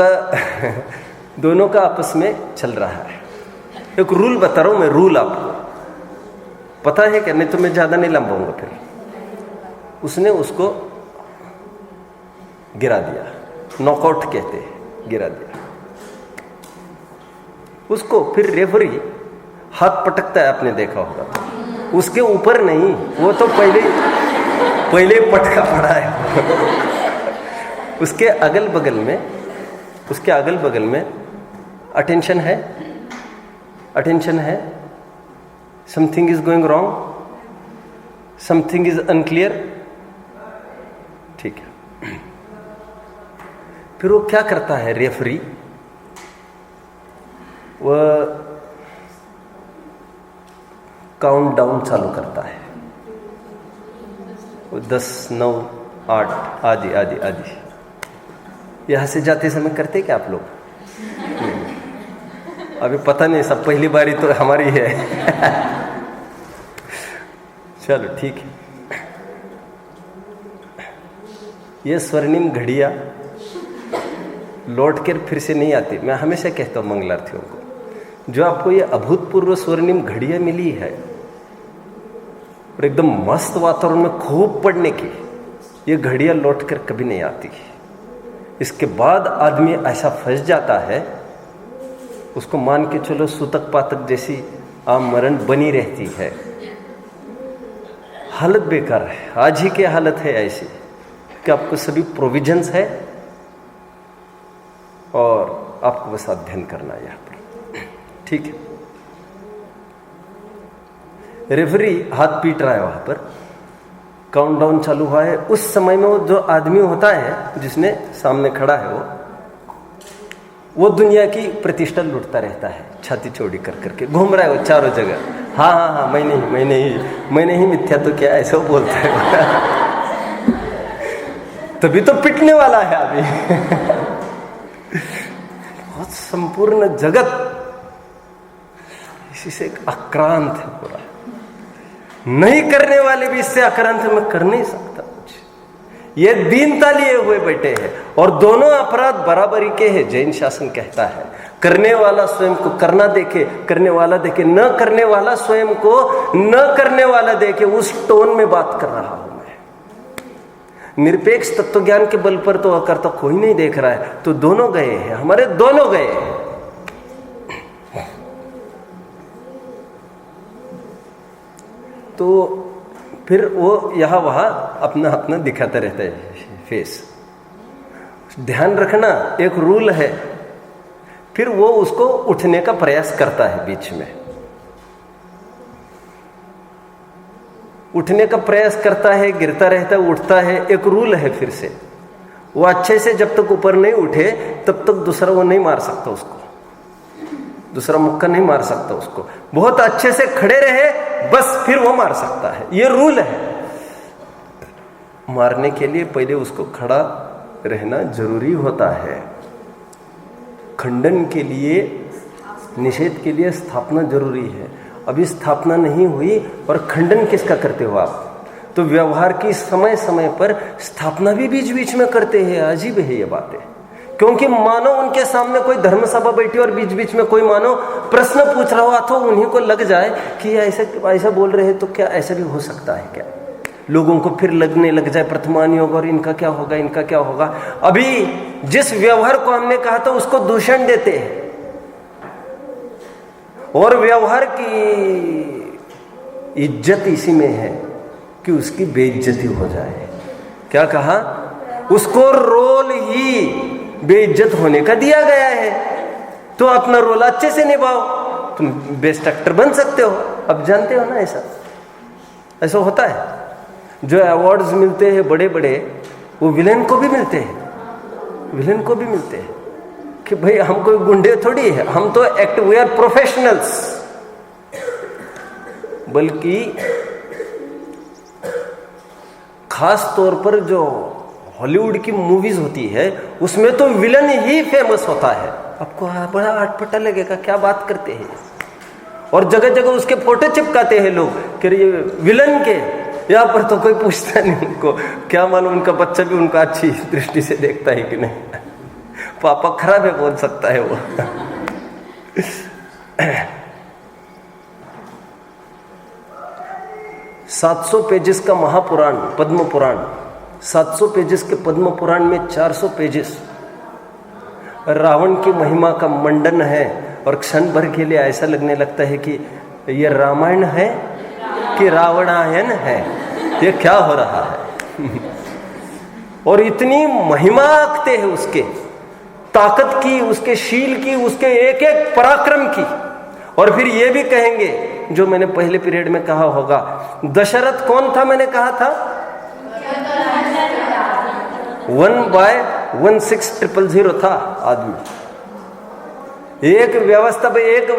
का आपस में चल रहा है। एक रूल बता रहा हूं मैं, रूल आपको पता है क्या? नहीं तो मैं ज्यादा नहीं लंबाऊंगा। फिर उसने उसको गिरा दिया, नॉकआउट कहते हैं, गिरा दिया उसको। फिर रेफरी हाथ पटकता है, आपने देखा होगा, उसके ऊपर नहीं, वो तो पहले पहले ही पटका पड़ा है। उसके अगल बगल में अटेंशन है, something is going wrong, something is unclear, ठीक है। फिर वो क्या करता है रेफरी, वह काउंट डाउन चालू करता है, वो 10, 9, 8 आदि। यहाँ से जाते समय करते क्या आप लोग? अभी पता नहीं, सब पहली बारी तो हमारी है। चलो ठीक है। ये स्वर्णिम घड़ियाँ लौट कर फिर से नहीं आती। मैं हमेशा कहता हूँ मंगलार्थियों को, जो आपको ये अभूतपूर्व स्वर्णिम घड़ियाँ मिली है और एकदम मस्त वातावरण में खूब पढ़ने की, ये घड़ियाँ लौट कर कभी नहीं आती। इसके बाद आदमी ऐसा फंस जाता है, उसको मान के चलो सूतक पातक जैसी आम मरण बनी रहती है। हालत बेकार है, आज ही की हालत है ऐसी कि आपको सभी प्रोविजंस है और आपको बस अध्ययन करना है यहाँ पर, ठीक है। रेफरी हाथ पीट रहा है, वहां पर काउंटडाउन चालू हुआ है। उस समय में वो जो आदमी होता है जिसने सामने खड़ा है, वो दुनिया की प्रतिष्ठा लूटता रहता है, छाती चौड़ी कर करके घूम रहा है वो चारों जगह। हाँ, मैंने ही मिथ्या तो क्या, ऐसा वो बोलता है। तभी तो पिटने वाला है अभी। बहुत संपूर्ण जगत इसी से आक्रांत है पूरा। नहीं करने वाले भी इससे आक्रांत है, मैं कर नहीं सकता कुछ। ये दीनता लिए हुए बैठे हैं और दोनों अपराध बराबरी के हैं। जैन शासन कहता है करने वाला स्वयं को करना देखे, करने वाला देखे, न करने वाला स्वयं को न करने वाला देखे। उस टोन में बात कर रहा हूं मैं। निरपेक्ष तत्वज्ञान के बल पर तो अकर्ता कोई नहीं देख रहा है, तो दोनों गए हैं, हमारे दोनों गए हैं। तो फिर वो यहाँ वहाँ अपना अपना दिखाता रहता है फेस। ध्यान रखना, एक रूल है। फिर वो उसको उठने का प्रयास करता है, बीच में उठने का प्रयास करता है, गिरता रहता है, उठता है। एक रूल है फिर से, वो अच्छे से जब तक ऊपर नहीं उठे तब तक दूसरा वो नहीं मार सकता उसको, दूसरा मुक्का नहीं मार सकता उसको। बहुत अच्छे से खड़े रहे बस, फिर वो मार सकता है। ये रूल है। मारने के लिए पहले उसको खड़ा रहना जरूरी होता है। खंडन के लिए, निषेध के लिए स्थापना जरूरी है। अभी स्थापना नहीं हुई और खंडन किसका करते हो आप? तो व्यवहार की समय समय पर स्थापना भी बीच बीच में करते हैं। अजीब है ये बातें। क्योंकि मानो उनके सामने कोई धर्म सभा बैठी और बीच बीच में कोई मानो प्रश्न पूछ रहा हुआ, तो उन्हीं को लग जाए कि ऐसा बोल रहे हैं, तो क्या ऐसा भी हो सकता है क्या? लोगों को फिर लगने लग जाए प्रथमान योग, और इनका क्या होगा, इनका क्या होगा। अभी जिस व्यवहार को हमने कहा था उसको दूषण देते हैं, और व्यवहार की इज्जत इसी में है कि उसकी बेइज्जती हो जाए। क्या कहा? उसको रोल ही बेइज्जत होने का दिया गया है, तो अपना रोल अच्छे से निभाओ, तुम बेस्ट एक्टर बन सकते हो। अब जानते हो ना, ऐसा होता है। जो अवार्ड्स मिलते हैं बड़े बड़े, वो विलेन को भी मिलते हैं, विलेन को भी मिलते हैं कि भाई हम कोई गुंडे थोड़ी है, हम तो एक्ट, वी आर प्रोफेशनल्स। बल्कि खास तौर पर जो हॉलीवुड की मूवीज होती है उसमें तो विलन ही फेमस होता है। आपको बड़ा अटपटा लगेगा, क्या बात करते हैं। और जगह जगह उसके फोटो चिपकाते हैं लोग कि ये विलन के। यहाँ पर तो कोई पूछता नहीं उनको, क्या मालूम उनका बच्चा भी उनका अच्छी दृष्टि से देखता है कि नहीं। पापा खराब है बोल सकता है वो। 700 पेजेस का महापुराण पद्म पुराण, 700 पेजेस के पद्म पुराण में 400 पेजेस रावण की महिमा का मंडन है। और क्षण भर के लिए ऐसा लगने लगता है कि ये रामायण है कि रावणायन है, ये क्या हो रहा है। और इतनी महिमा आंकते हैं उसके ताकत की, उसके शील की, उसके एक एक पराक्रम की। और फिर ये भी कहेंगे जो मैंने पहले पीरियड में कहा होगा, दशरथ कौन था? मैंने कहा था 1/1600 था आदमी। एक व्यवस्था पे एक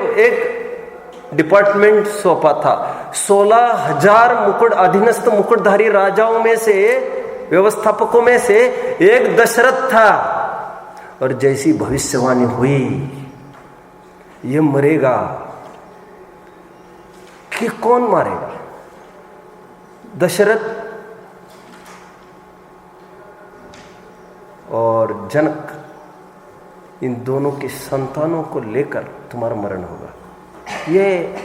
डिपार्टमेंट सौंपा था। 16,000 मुकुट अधीनस्थ मुकुटधारी राजाओं में से, व्यवस्थापकों में से एक दशरथ था। और जैसी भविष्यवाणी हुई, ये मरेगा कि कौन मारेगा? दशरथ और जनक, इन दोनों की संतानों को लेकर तुम्हारा मरण होगा। ये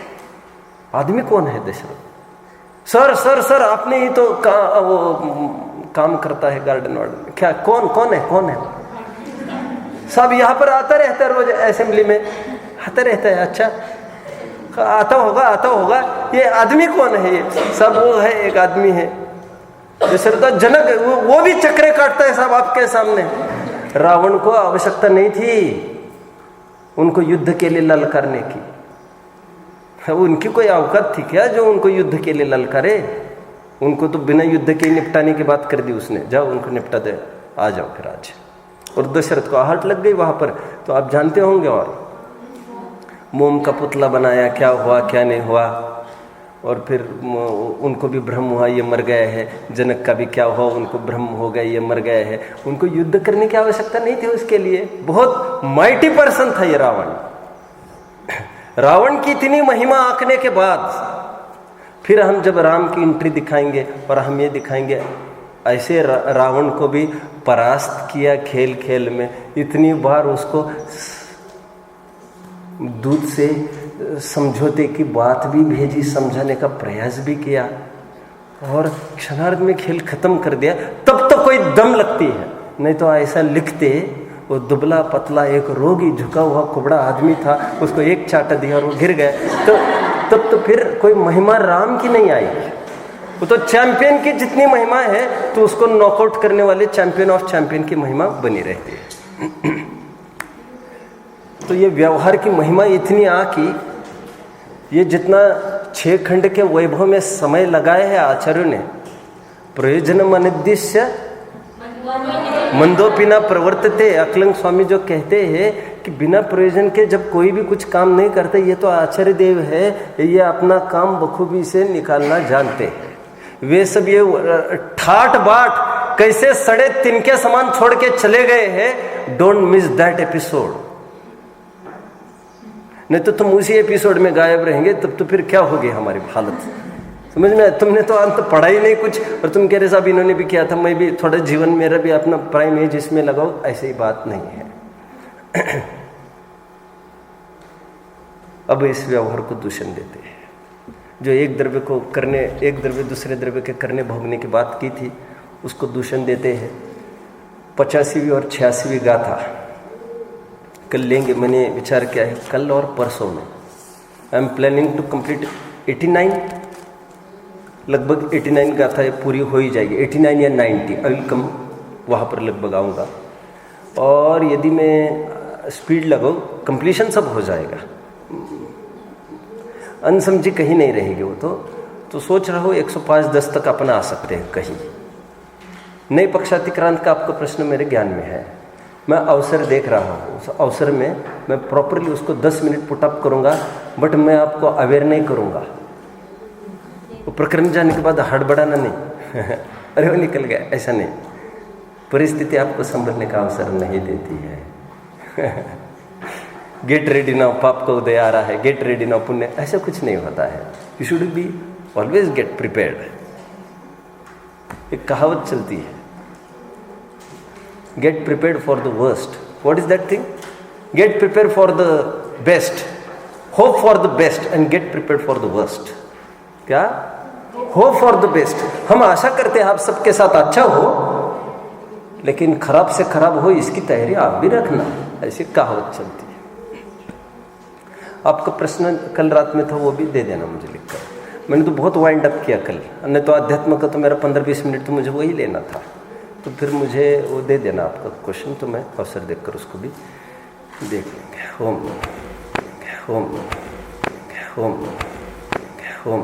आदमी कौन है दशरथ? सर सर सर आपने ही तो वो काम करता है गार्डन वार्डन में। क्या कौन है? सब यहाँ पर आता रहता है, रोज असेंबली में आता रहता है। अच्छा, आता होगा। ये आदमी कौन है? ये सब वो है, एक आदमी है दशरथ। जनक वो भी चक्रे काटता है सब आपके सामने। रावण को आवश्यकता नहीं थी उनको युद्ध के लिए ललकारने की। उनकी कोई औकात थी क्या जो उनको युद्ध के लिए ललकारे? उनको तो बिना युद्ध के निपटाने की बात कर दी उसने। जाओ उनको निपटा दे, आ जाओ फिर आज। और दशरथ को आहट लग गई वहां पर, तो आप जानते होंगे। और मोम का पुतला बनाया, क्या हुआ क्या नहीं हुआ। और फिर उनको भी भ्रम हुआ ये मर गए हैं। जनक का भी क्या हुआ, उनको भ्रम हो गया ये मर गए हैं। उनको युद्ध करने की आवश्यकता नहीं थी उसके लिए। बहुत माइटी पर्सन था ये रावण। रावण की इतनी महिमा आंकने के बाद फिर हम जब राम की एंट्री दिखाएंगे और हम ये दिखाएंगे ऐसे रावण को भी परास्त किया खेल खेल में। इतनी बार उसको दूध से समझौते की बात भी भेजी, समझाने का प्रयास भी किया और क्षणार्ध में खेल खत्म कर दिया। तब तो कोई दम लगती है, नहीं तो ऐसा लिखते वो दुबला पतला एक रोगी झुका हुआ कुबड़ा आदमी था, उसको एक चाटा दिया और वो गिर गया। तो तब तो फिर कोई महिमा राम की नहीं आई। वो तो चैंपियन की जितनी महिमा है तो उसको नॉकआउट करने वाले चैंपियन ऑफ चैंपियन की महिमा बनी रहती है। तो ये व्यवहार की महिमा इतनी कि ये जितना 6 खंड के वैभव में समय लगाए है आचार्यों ने, प्रयोजनम अनिर्दिश्य मंदोपिना प्रवर्तते। अकलंग स्वामी जो कहते हैं कि बिना प्रयोजन के जब कोई भी कुछ काम नहीं करते, ये तो आचार्य देव है, ये अपना काम बखूबी से निकालना जानते हैं। वे सब ये ठाट बाट कैसे सड़े तिनके समान छोड़ के चले गए हैं। डोंट मिस दैट एपिसोड, नहीं तो तुम उसी एपिसोड में गायब रहेंगे। तब तो फिर क्या होगी हमारी हालत, समझ में? तुमने तो अंत पढ़ा ही नहीं कुछ और तुम कह रहे साहब इन्होंने भी किया था, मैं भी थोड़ा जीवन मेरा भी अपना प्राइम एज इसमें लगाओ। ऐसी बात नहीं है। अब इस व्यवहार को दूषण देते हैं। जो एक द्रव्य को करने, एक द्रव्य दूसरे द्रव्य के करने भोगने की बात की थी, उसको दूषण देते हैं। 85वीं और 86वीं गाथा कल लेंगे, मैंने विचार किया है कल और परसों में। I am planning to complete 89, लगभग 89 गाथा पूरी हो ही जाएगी। 89 या 90 आई विल कम, वहाँ पर लगभग आऊँगा। और यदि मैं स्पीड लगाऊँ कंप्लीशन सब हो जाएगा, अनसमझी कहीं नहीं रहेगी वो। तो सोच रहा हूँ 105-10 तक अपन आ सकते हैं कहीं। नई पक्षातिक्रांत का आपका प्रश्न मेरे ज्ञान में है, मैं अवसर देख रहा हूँ। उस अवसर में मैं प्रॉपरली उसको 10 मिनट पुटअप करूँगा, बट मैं आपको अवेयर नहीं करूँगा। वो प्रकरण जाने के बाद हड़बड़ाना नहीं। अरे वो निकल गया, ऐसा नहीं। परिस्थिति आपको संभलने का अवसर नहीं देती है। गेट रेडी नाउ, पाप का उदय आ रहा है, गेट रेडी नाउ पुण्य, ऐसा कुछ नहीं होता है। You should be always get prepared. एक कहावत चलती है, get prepared for the worst. What is that thing? Get prepared for the best, hope for the best and get prepared for the worst. क्या? Hope for the best. हम आशा करते हैं आप सबके साथ अच्छा हो, लेकिन खराब से खराब हो इसकी तैयारी आप भी रखना, ऐसी कहावत चलती है। आपका प्रश्न कल रात में था, वो भी दे देना मुझे लिखकर। मैंने तो बहुत वाइंड अप किया कल, नहीं तो अध्यात्म का तो मेरा 15-20 मिनट तो मुझे वही लेना था। तो फिर मुझे वो दे देना आपका क्वेश्चन, तो मैं अवसर देखकर उसको भी देख लेंगे। ओम ओम ओम ओम।